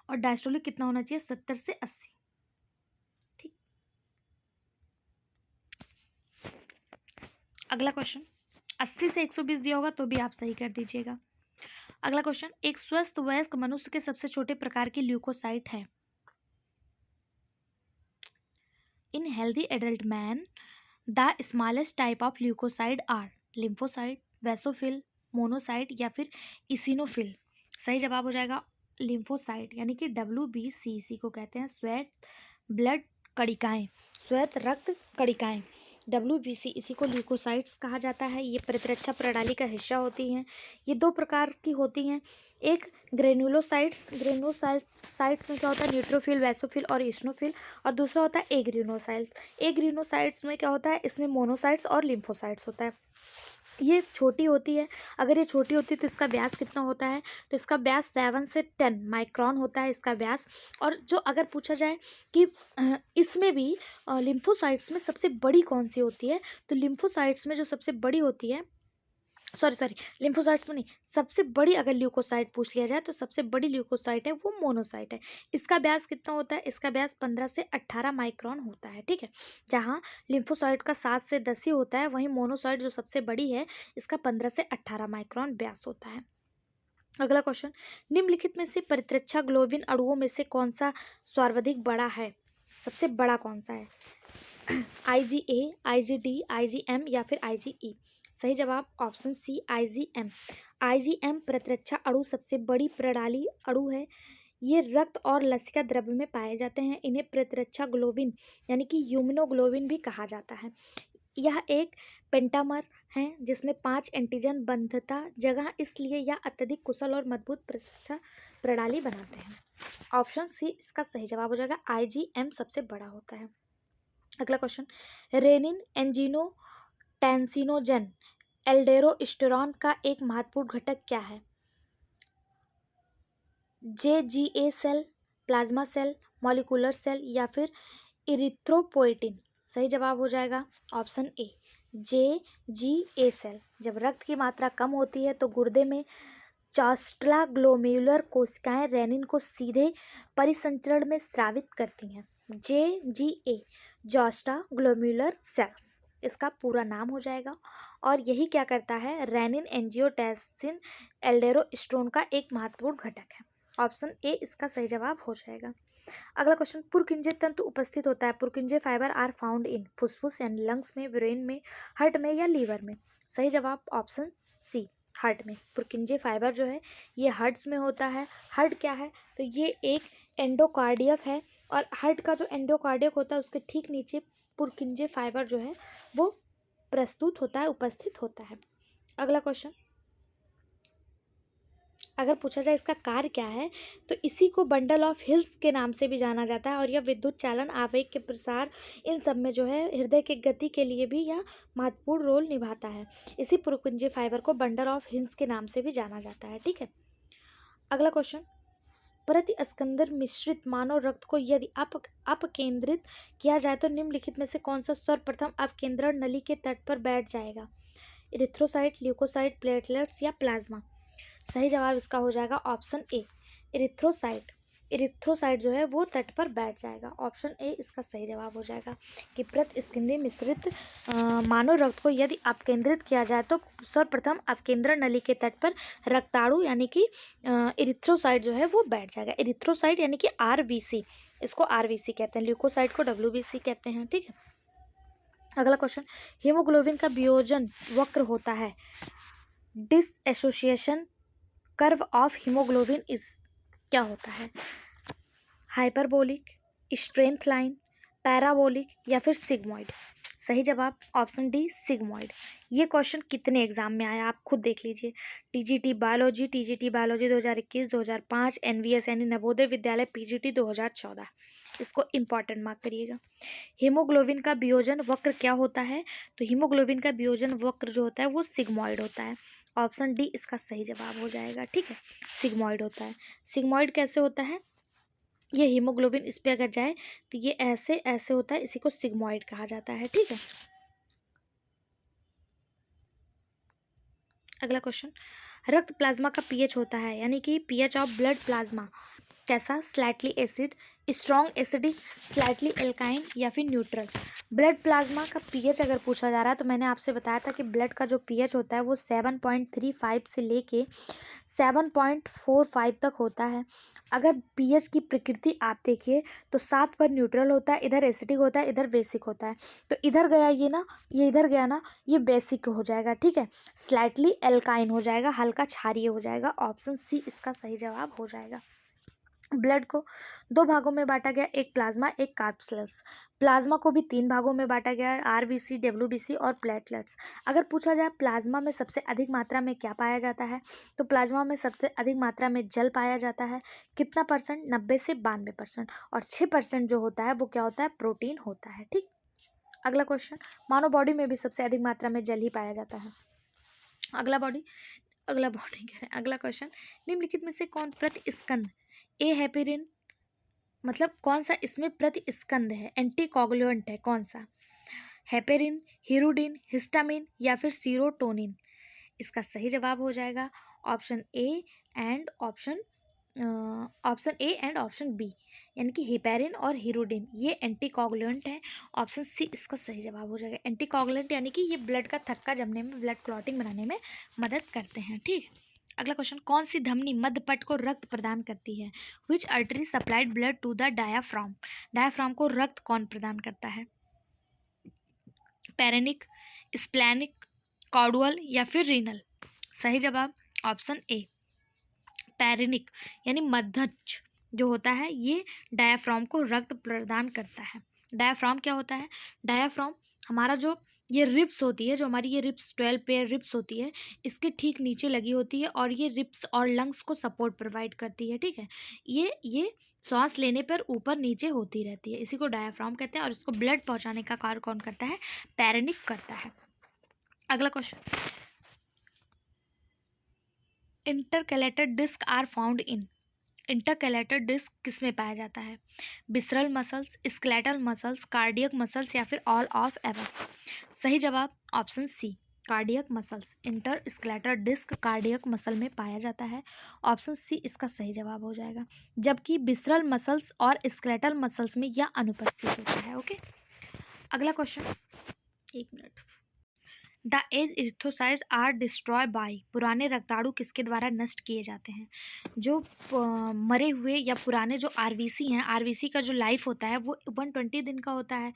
और डायस्टोलिक कितना होना चाहिए, 70 से 80, ठीक। अगला क्वेश्चन, 80 से 120 दिया होगा तो भी आप सही कर दीजिएगा। अगला क्वेश्चन, एक स्वस्थ वयस्क मनुष्य के सबसे छोटे प्रकार की ल्यूकोसाइट है। In healthy adult man the smallest type of leucocyte are lymphocyte, basophil, monocyte या फिर इसिनोफिल। सही जवाब हो जाएगा लिम्फोसाइट, यानी कि WBC, इसी को कहते हैं श्वेत ब्लड कणिकाएं, श्वेत रक्त कणिकाएं। WBC, इसी को ल्यूकोसाइट्स कहा जाता है। ये प्रतिरक्षा प्रणाली का हिस्सा होती हैं। ये दो प्रकार की होती हैं, एक ग्रेनुलोसाइट्स, ग्रेनुलोसाइट्स में क्या होता है, न्यूट्रोफिल, वैसोफिल और इस्नोफिल, और दूसरा होता है एग्रीनोसाइट्स। एग्रीनोसाइट्स में क्या होता है, इसमें मोनोसाइट्स और लिम्फोसाइट्स होता है। ये छोटी होती है। अगर ये छोटी होती है तो इसका व्यास कितना होता है, तो इसका व्यास 7 से 10 माइक्रोन होता है इसका व्यास। और जो अगर पूछा जाए कि इसमें भी लिम्फोसाइट्स में सबसे बड़ी कौन सी होती है, तो लिम्फोसाइट्स में जो सबसे बड़ी होती है, सॉरी लिम्फोसाइट्स में नहीं, सबसे बड़ी अगर ल्यूकोसाइट पूछ लिया जाए तो सबसे बड़ी ल्यूकोसाइट है वो मोनोसाइट है। इसका व्यास कितना होता है, इसका व्यास 15 से 18 माइक्रोन होता है। ठीक है, जहाँ लिम्फोसाइट का 7 से 10 ही होता है, वहीं मोनोसाइट जो सबसे बड़ी है इसका 15 से 18 माइक्रोन व्यास होता है। अगला क्वेश्चन, निम्नलिखित में से प्रतिरक्षा ग्लोबिन अणुओं में से कौन सा सर्वाधिक बड़ा है, सबसे बड़ा कौन सा है, IgA, IgD, IgM या फिर IgE। सही जवाब ऑप्शन सी IgM। IgM प्रतिरक्षा अणु सबसे बड़ी प्रणाली अणु है। ये रक्त और लसिका द्रव्य में पाए जाते हैं। इन्हें प्रतिरक्षा ग्लोबिन यानी कि यूमिनोग्लोबिन भी कहा जाता है। यह एक पेंटामर है जिसमें 5 एंटीजन बंधता जगह, इसलिए यह अत्यधिक कुशल और मजबूत प्रतिरक्षा प्रणाली बनाते हैं। ऑप्शन सी इसका सही जवाब हो जाएगा, IgM सबसे बड़ा होता है। अगला क्वेश्चन, रेनिन एंजीनोटेंसिनोजन एल्डोस्टेरोन का एक महत्वपूर्ण घटक क्या है, JGA cell, plasma cell, molecular cell या फिर इरिथ्रोपोइटिन। सही जवाब हो जाएगा ऑप्शन ए, JGA सेल। जब रक्त की मात्रा कम होती है तो गुर्दे में चास्टला ग्लोमेरुलर कोशिकाएं रेनिन को सीधे परिसंचरण में स्रावित करती हैं। JGA, जॉस्टा ग्लोमेरुलर सेल्स इसका पूरा नाम हो जाएगा। और यही क्या करता है, रेनिन एंजियोटेंसिन एल्डोस्टेरोन का एक महत्वपूर्ण घटक है। ऑप्शन ए इसका सही जवाब हो जाएगा। अगला क्वेश्चन, पुरकिंजे तंतु उपस्थित होता है, Purkinje fibre are found in फुसफुस यानी लंग्स में, ब्रेन में, हार्ट में या लीवर में। सही जवाब ऑप्शन सी हार्ट में। पुरकिंजे फाइबर जो है ये हार्ट्स में होता है। हार्ट क्या है, तो ये एक एंडोकार्डियक है, और हार्ट का जो एंडोकार्डियक होता है उसके ठीक नीचे पुरकिंजे फाइबर जो है वो प्रस्तुत होता है, उपस्थित होता है। अगला क्वेश्चन, अगर पूछा जाए इसका कार्य क्या है, तो इसी को बंडल ऑफ हिल्स के नाम से भी जाना जाता है। और यह विद्युत चालन, आवेग के प्रसार, इन सब में जो है हृदय के गति के लिए भी यह महत्वपूर्ण रोल निभाता है। इसी पुरकुंजे फाइबर को बंडल ऑफ हिल्स के नाम से भी जाना जाता है। ठीक है, अगला क्वेश्चन, प्रतिस्कंदर मिश्रित मानव रक्त को यदि अपकेंद्रित किया जाए तो निम्नलिखित में से कौन सा सर्वप्रथम अपकेंद्रण नली के तट पर बैठ जाएगा, इरिथ्रोसाइट, ल्यूकोसाइट, प्लेटलेट्स या प्लाज्मा। सही जवाब इसका हो जाएगा ऑप्शन ए, इरिथ्रोसाइट। इरिथ्रोसाइट जो है वो तट पर बैठ जाएगा। ऑप्शन ए इसका सही जवाब हो जाएगा कि प्रतिस्कंदी मिश्रित मानव रक्त को यदि अपकेंद्रित किया जाए तो सर्वप्रथम अपकेंद्रण नली के तट पर रक्ताणु यानी कि इरिथ्रोसाइट जो है वो बैठ जाएगा। इरिथ्रोसाइट यानी कि RBC, इसको RBC कहते हैं, ल्यूकोसाइट को WBC कहते हैं। ठीक है, अगला क्वेश्चन, हीमोग्लोबिन का वियोजन वक्र होता है, dissociation curve of haemoglobin is क्या होता है, हाइपरबोलिक, स्ट्रेंथ लाइन, पैराबोलिक या फिर सिग्मॉइड। सही जवाब ऑप्शन डी सिग्मॉइड। ये क्वेश्चन कितने एग्जाम में आया आप खुद देख लीजिए, TGT बायोलॉजी 2021, 2005, NVS यानी नवोदय विद्यालय PGT 2014। इसको इम्पॉर्टेंट मार्क करिएगा। हीमोग्लोबिन का वियोजन वक्र क्या होता है, तो हीमोग्लोबिन का वियोजन वक्र जो होता है वो सिग्मॉइड होता है। ऑप्शन डी इसका सही जवाब हो जाएगा। ठीक है, सिग्मॉइड होता है। सिग्मॉइड कैसे होता है, ये हीमोग्लोबिन इस पे अगर जाए तो ये ऐसे ऐसे होता है, इसी को सिग्मॉइड कहा जाता है। ठीक है, अगला क्वेश्चन, रक्त प्लाज्मा का पीएच होता है, यानी कि पीएच ऑफ ब्लड प्लाज्मा कैसा? Slightly acid, strong acidic, slightly alkyne या फिर न्यूट्रल। ब्लड प्लाज्मा का पीएच अगर पूछा जा रहा है तो मैंने आपसे बताया था कि ब्लड का जो पीएच होता है वो 7.35 से लेके 7.45 तक होता है। अगर पीएच की प्रकृति आप देखिए तो 7 पर न्यूट्रल होता है, इधर एसिडिक होता है, इधर बेसिक होता है। तो इधर गया ये ना, ये इधर गया ना, ये बेसिक हो जाएगा, ठीक है। स्लाइटली एल्काइन हो जाएगा, हल्का क्षारीय हो जाएगा। ऑप्शन सी इसका सही जवाब हो जाएगा। ब्लड को दो भागों में बांटा गया, एक प्लाज्मा एक कार्पस्लस। प्लाज्मा को भी 3 भागों में बांटा गया है, आरबीसी, डब्ल्यूबीसी और प्लेटलेट्स। अगर पूछा जाए प्लाज्मा में सबसे अधिक मात्रा में क्या पाया जाता है, तो प्लाज्मा में सबसे अधिक मात्रा में जल पाया जाता है। कितना परसेंट? 90 से 92%। और 6% जो होता है वो क्या होता है? प्रोटीन होता है, ठीक। अगला क्वेश्चन, मानव बॉडी में भी सबसे अधिक मात्रा में जल ही पाया जाता है। अगला बॉडी कह रहे हैं। अगला क्वेश्चन, निम्नलिखित में से कौन प्रतिस्कंद ए हेपेरिन, मतलब कौन सा इसमें प्रतिस्कंद है, एंटीकोगुलेंट है, कौन सा? हेपेरिन, हिरुडिन, हिस्टामिन या फिर सीरोटोनिन। इसका सही जवाब हो जाएगा option A and option B, यानी कि हेपेरिन और हिरुडिन ये एंटीकोगुलेंट है। ऑप्शन सी इसका सही जवाब हो जाएगा। एंटीकोगुलेंट यानी कि ये ब्लड का थक्का जमने में, ब्लड क्लॉटिंग बनाने में मदद करते हैं, ठीक। अगला क्वेश्चन, कौन सी धमनी मध्यपट को रक्त प्रदान करती है? Which artery supplied blood to the diaphragm. Diaphragm को रक्त कौन प्रदान करता है? पेरेनिक, स्प्लैनिक, कॉर्डुअल या फिर रीनल। सही जवाब ऑप्शन ए, पेरेनिक, यानी मध्यच जो होता है ये डायाफ्राम को रक्त प्रदान करता है। डायाफ्राम क्या होता है? डायाफ्राम हमारा जो ये रिब्स होती है, जो हमारी ये रिब्स 12 पेयर रिब्स होती है, इसके ठीक नीचे लगी होती है और ये रिब्स और लंग्स को सपोर्ट प्रोवाइड करती है, ठीक है। ये सांस लेने पर ऊपर नीचे होती रहती है, इसी को डायाफ्राम कहते हैं। और इसको ब्लड पहुंचाने का कार्य कौन करता है? पेरेनिक करता है। अगला question, intercalated disc are found in. Intercalated disc किस में पाया जाता है? Visceral muscles, skeletal muscles, cardiac muscles या फिर ऑल ऑफ एवर। सही जवाब option C, cardiac muscles. Intercalated disc cardiac muscle में पाया जाता है। ऑप्शन सी इसका सही जवाब हो जाएगा। जबकि बिसरल मसल्स और स्केलेटल मसल्स में यह अनुपस्थित होता है, ओके। अगला क्वेश्चन, एक minute. The age erythrocytes are destroy by. पुराने रक्ताणु किसके द्वारा नष्ट किए जाते हैं? जो मरे हुए या पुराने जो आरबीसी हैं, आरबीसी का जो लाइफ होता है वो 120 दिन का होता है,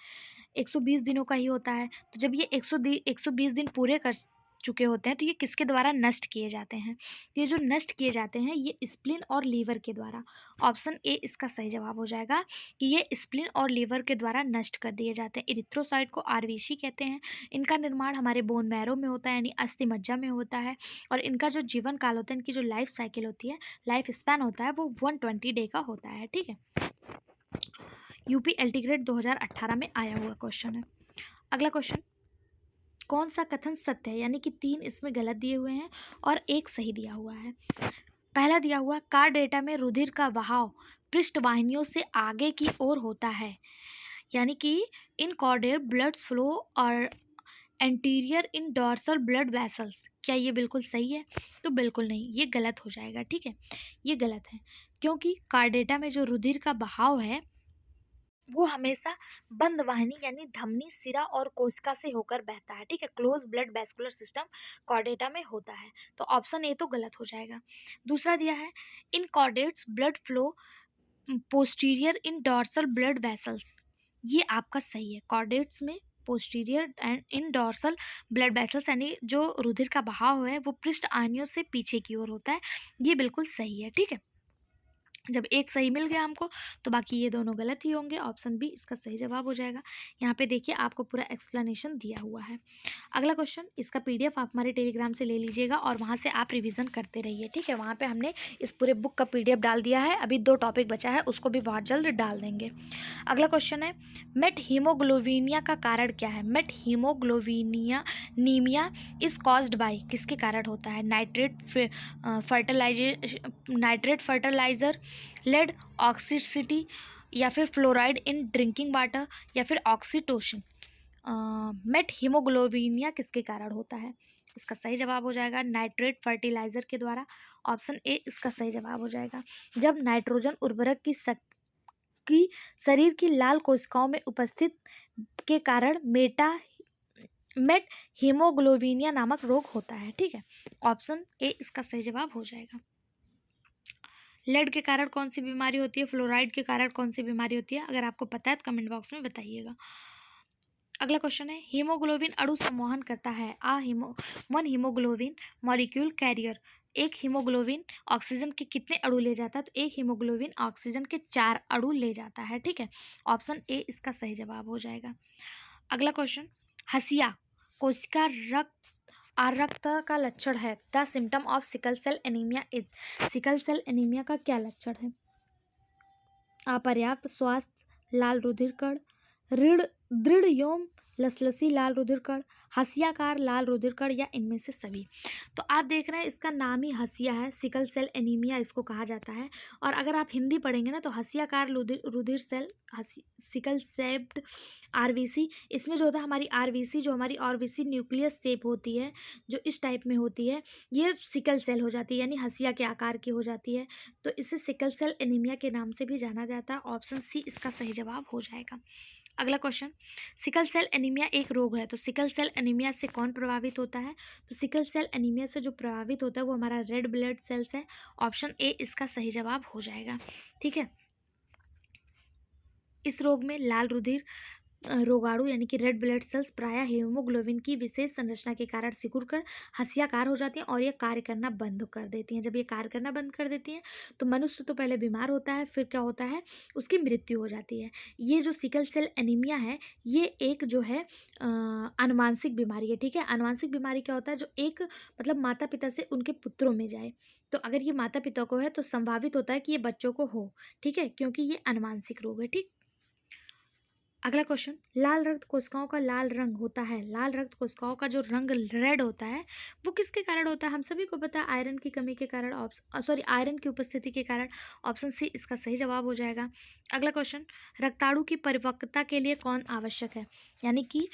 120 दिनों का ही होता है। तो जब ये 120 दिन पूरे कर चुके होते हैं तो ये किसके द्वारा नष्ट किए जाते हैं? तो ये जो नष्ट किए जाते हैं ये स्प्लिन और लीवर के द्वारा। ऑप्शन ए इसका सही जवाब हो जाएगा कि ये स्प्लिन और लीवर के द्वारा नष्ट कर दिए जाते हैं। इरिथ्रोसाइट को आरबीसी कहते हैं। इनका निर्माण हमारे बोन मैरो में होता है, यानी अस्थि मज्जा में होता है। और इनका जो जीवन काल होता है, इनकी जो लाइफ साइकिल होती है, लाइफ स्पैन होता है, वो 120 डे का होता है, ठीक है। यूपी एल्टीग्रेड 2018 में आया हुआ क्वेश्चन है। अगला क्वेश्चन, कौन सा कथन सत्य है, यानी कि 3 इसमें गलत दिए हुए हैं और 1 सही दिया हुआ है। पहला दिया हुआ, कार डेटा में रुधिर का बहाव पृष्ठवाहिनियों से आगे की ओर होता है, यानी कि इन कॉर्डेट ब्लड फ्लो और एंटीरियर इन डॉर्सल ब्लड वेसल्स। क्या ये बिल्कुल सही है? तो बिल्कुल नहीं, ये गलत हो जाएगा, ठीक है। ये गलत है क्योंकि कार्डेटा में जो रुधिर का बहाव है वो हमेशा बंद वाहिनी यानी धमनी, सिरा और कोशिका से होकर बहता है, ठीक है। Close blood vascular system Chordata में होता है। तो ऑप्शन ए तो गलत हो जाएगा। दूसरा दिया है, इन कॉर्डेट्स ब्लड फ्लो पोस्टीरियर इन डॉर्सल ब्लड वेसल्स। ये आपका सही है। कॉर्डेट्स में posterior and in dorsal blood vessels, यानी जो रुधिर का बहाव है वो पृष्ठ आनियों से पीछे की ओर होता है। ये बिल्कुल सही है, ठीक है। जब 1 सही मिल गया हमको तो बाकी ये दोनों गलत ही होंगे। ऑप्शन बी इसका सही जवाब हो जाएगा। यहाँ पे देखिए आपको पूरा एक्सप्लेनेशन दिया हुआ है। अगला क्वेश्चन, इसका पीडीएफ आप हमारे टेलीग्राम से ले लीजिएगा और वहाँ से आप रिवीजन करते रहिए, ठीक है। वहाँ पे हमने इस पूरे बुक का पीडीएफ डाल दिया है। अभी 2 टॉपिक बचा है, उसको भी बहुत जल्द डाल देंगे। अगला क्वेश्चन है, मेट हीमोग्लोबिनिया का कारण क्या है? मेट हीमोग्लोबिनिया नीमिया इज कॉज्ड बाय, किसके कारण होता है? नाइट्रेट फर्टिलाइजर, लेड, ऑक्सिसिटी या फिर फ्लोराइड इन ड्रिंकिंग वाटर या फिर ऑक्सीटोसिन। मेट हीमोग्लोबिनिया किसके कारण होता है? इसका सही जवाब हो जाएगा नाइट्रेट फर्टिलाइजर के द्वारा। ऑप्शन ए इसका सही जवाब हो जाएगा। जब नाइट्रोजन उर्वरक की शरीर की लाल कोशिकाओं में उपस्थित के कारण मेट हीमोग्लोबिनिया नामक रोग होता है। ठीक है, ऑप्शन ए इसका सही जवाब हो जाएगा। लेड के कारण कौन सी बीमारी होती है? फ्लोराइड के कारण कौन सी बीमारी होती है? अगर आपको पता है तो कमेंट बॉक्स में बताइएगा। अगला क्वेश्चन है, हीमोग्लोबिन अणु संवहन करता है वन हीमोग्लोबिन मॉलिक्यूल कैरियर। एक हीमोग्लोबिन ऑक्सीजन के कितने अणु ले जाता है? तो एक हीमोग्लोबिन ऑक्सीजन के 4 अणु ले जाता है। ठीक है, ऑप्शन ए इसका सही जवाब हो जाएगा। अगला क्वेश्चन, हसिया कोशिका रक्त का लक्षण है। The symptom of sickle cell anaemia is. Sickle cell anaemia का क्या लक्षण है? अपर्याप्त स्वास्थ्य, लाल रुधिर कण, दृढ़ एवं लसलसी लाल रुधिर कण, हसियाकार लाल रुधिर कण, या इनमें से सभी। तो आप देख रहे हैं इसका नाम ही हसिया है, सिकल सेल एनीमिया इसको कहा जाता है। और अगर आप हिंदी पढ़ेंगे ना तो हसियाकार रुधिर सेल सिकल सेप्ड आरबीसी, इसमें जो होता है हमारी आरबीसी, जो हमारी आरबीसी न्यूक्लियस शेप होती है, जो इस टाइप में होती है, ये सिकल सेल हो जाती है, यानी हसिया के आकार की हो जाती है। तो इसे सिकल सेल एनीमिया के नाम से भी जाना जाता है। ऑप्शन सी इसका सही जवाब हो जाएगा। अगला क्वेश्चन, सिकल सेल एनीमिया एक रोग है, तो सिकल सेल एनीमिया से कौन प्रभावित होता है? तो सिकल सेल एनीमिया से जो प्रभावित होता है वो हमारा रेड ब्लड सेल्स है। ऑप्शन ए इसका सही जवाब हो जाएगा। ठीक है, इस रोग में लाल रुधिर रोगाणु यानी कि रेड ब्लड सेल्स प्रायः हीमोग्लोबिन की विशेष संरचना के कारण सिकुड़ कर हसियाकार हो जाती हैं और ये कार्य करना बंद कर देती हैं। जब ये कार्य करना बंद कर देती हैं तो मनुष्य तो पहले बीमार होता है, फिर क्या होता है, उसकी मृत्यु हो जाती है। ये जो सिकल सेल एनीमिया है ये एक जो है आनुवांशिक बीमारी है। ठीक है, आनुवांशिक बीमारी क्या होता है, जो एक मतलब माता पिता से उनके पुत्रों में जाए। तो अगर ये माता पिता को है तो संभावित होता है कि ये बच्चों को हो। ठीक है, क्योंकि ये आनुवांशिक रोग है। ठीक, अगला क्वेश्चन, लाल रक्त कोशिकाओं का लाल रंग होता है। लाल रक्त कोशिकाओं का जो रंग रेड होता है वो किसके कारण होता है? हम सभी को पता है आयरन की कमी के कारण, आयरन की उपस्थिति के कारण। ऑप्शन सी इसका सही जवाब हो जाएगा। अगला क्वेश्चन, रक्ताणु की परिपक्वता के लिए कौन आवश्यक है? यानी कि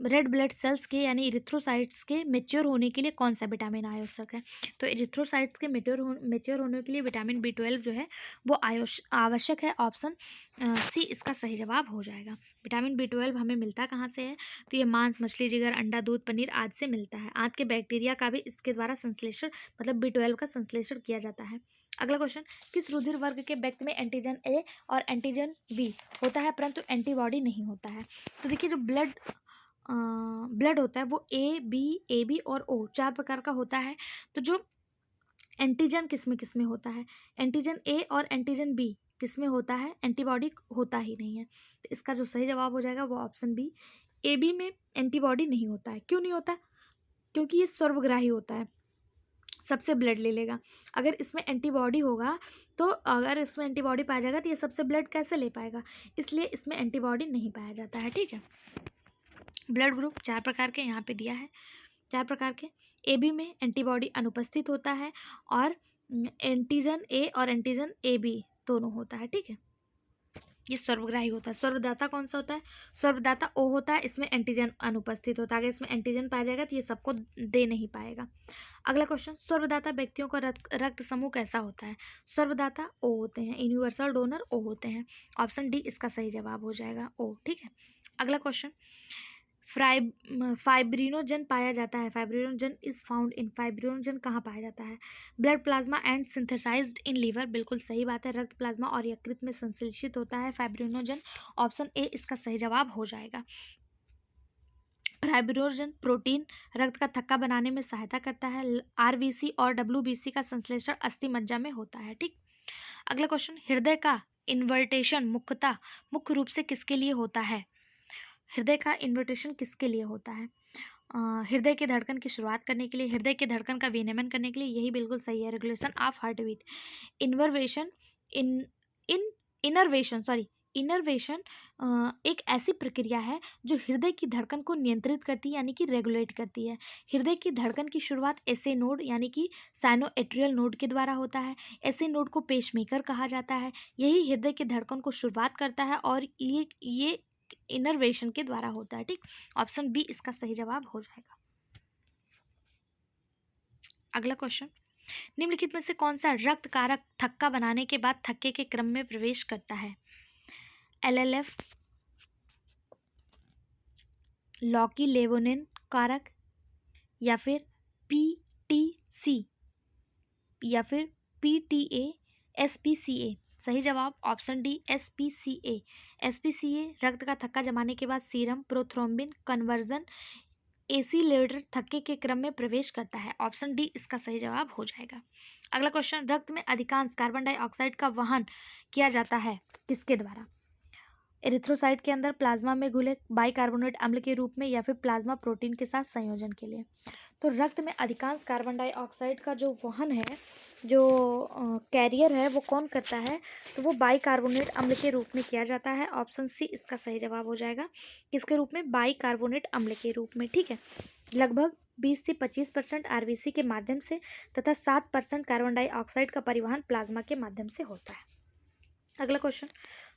रेड ब्लड सेल्स के यानी इरिथ्रोसाइट्स के मेच्योर होने के लिए कौन सा विटामिन आवश्यक है? तो इरिथ्रोसाइट्स के मेच्योर होने के लिए विटामिन B12 जो है वो आवश्यक है। ऑप्शन सी इसका सही जवाब हो जाएगा। विटामिन B12 हमें मिलता कहाँ से है? तो ये मांस, मछली, जिगर, अंडा, दूध, पनीर आदि से मिलता है। आंत के बैक्टीरिया का भी इसके द्वारा संश्लेषण मतलब B12 का संश्लेषण किया जाता है। अगला क्वेश्चन, किस रुधिर वर्ग के व्यक्ति में एंटीजन ए और एंटीजन बी होता है परंतु एंटीबॉडी नहीं होता है? तो देखिए जो ब्लड होता है वो ए बी और ओ 4 प्रकार का होता है। तो जो एंटीजन किस में होता है? एंटीजन ए और एंटीजन बी किस में होता है? एंटीबॉडी होता ही नहीं है। तो इसका जो सही जवाब हो जाएगा वो ऑप्शन बी, ए बी में एंटीबॉडी नहीं होता है। क्यों नहीं होता? क्योंकि ये सर्वग्राही होता है, सबसे ब्लड ले लेगा। अगर इसमें एंटीबॉडी होगा तो अगर इसमें एंटीबॉडी पाया जाएगा तो ये सबसे ब्लड कैसे ले पाएगा? इसलिए इसमें एंटीबॉडी नहीं पाया जाता है। ठीक है, ब्लड ग्रुप 4 प्रकार के यहाँ पे दिया है, 4 प्रकार के। ए बी में एंटीबॉडी अनुपस्थित होता है और एंटीजन ए और एंटीजन ए बी दोनों होता है। ठीक है, ये सर्वग्राही होता है। सर्वदाता कौन सा होता है? सर्वदाता ओ होता है, इसमें एंटीजन अनुपस्थित होता है। अगर इसमें एंटीजन पाया जाएगा तो ये सबको दे नहीं पाएगा। अगला क्वेश्चन, सर्वदाता व्यक्तियों का रक्त समूह कैसा होता है? सर्वदाता ओ होते हैं, यूनिवर्सल डोनर ओ होते हैं। ऑप्शन डी इसका सही जवाब हो जाएगा, ओ। ठीक है, अगला क्वेश्चन, फाइब्रिनोजन पाया जाता है। Fibrinogen is found in, fibrinogen कहाँ पाया जाता है? Blood plasma and synthesised in liver, बिल्कुल सही बात है, रक्त प्लाज्मा और यकृत में संश्लेषित होता है फाइब्रिनोजन। ऑप्शन ए इसका सही जवाब हो जाएगा। फाइब्रिनोजन प्रोटीन रक्त का थक्का बनाने में सहायता करता है। आरबीसी और डब्ल्यूबीसी का संश्लेषण अस्थि मज्जा में होता है। ठीक, अगला क्वेश्चन, हृदय का इन्वर्टेशन मुख्य रूप से किसके लिए होता है? हृदय का इन्वर्टेशन किसके लिए होता है? हृदय के धड़कन की शुरुआत करने के लिए, हृदय के धड़कन का विनियमन करने के लिए, यही बिल्कुल सही है, regulation of heart beat. Innervation एक ऐसी प्रक्रिया है जो हृदय की धड़कन को नियंत्रित करती है यानी कि रेगुलेट करती है। हृदय की धड़कन की शुरुआत एसे नोड यानी कि साइनोएट्रियल नोड के द्वारा होता है। एसे नोड को पेसमेकर कहा जाता है। यही हृदय की धड़कन को शुरुआत करता है और ये इनर्वेशन के द्वारा होता है। ठीक, ऑप्शन बी इसका सही जवाब हो जाएगा। अगला क्वेश्चन, निम्नलिखित में से कौन सा रक्त कारक थक्का बनाने के बाद थक्के के क्रम में प्रवेश करता है? LLF, लॉकी लेवोनिन कारक, या फिर PTC, या फिर PTA, SPCA। सही जवाब ऑप्शन डी SPCA। SPCA रक्त का थक्का जमाने के बाद सीरम प्रोथ्रोम्बिन कन्वर्जन एसिलेटर थक्के के क्रम में प्रवेश करता है। ऑप्शन डी इसका सही जवाब हो जाएगा। अगला क्वेश्चन, रक्त में अधिकांश कार्बन डाइऑक्साइड का वहन किया जाता है किसके द्वारा? एरिथ्रोसाइट के अंदर, प्लाज्मा में घुले बाइकार्बोनेट अम्ल के रूप में, या फिर प्लाज्मा प्रोटीन के साथ संयोजन के लिए। तो रक्त में अधिकांश कार्बन डाइऑक्साइड का जो वहन है, जो कैरियर है, वो कौन करता है? तो वो बाइकार्बोनेट अम्ल के रूप में किया जाता है। ऑप्शन सी इसका सही जवाब हो जाएगा। किसके रूप में? बाइकार्बोनेट अम्ल के रूप में। ठीक है, लगभग 20 से 25% आरबीसी के माध्यम से तथा 7% कार्बन डाइऑक्साइड का परिवहन प्लाज्मा के माध्यम से होता है। अगला क्वेश्चन,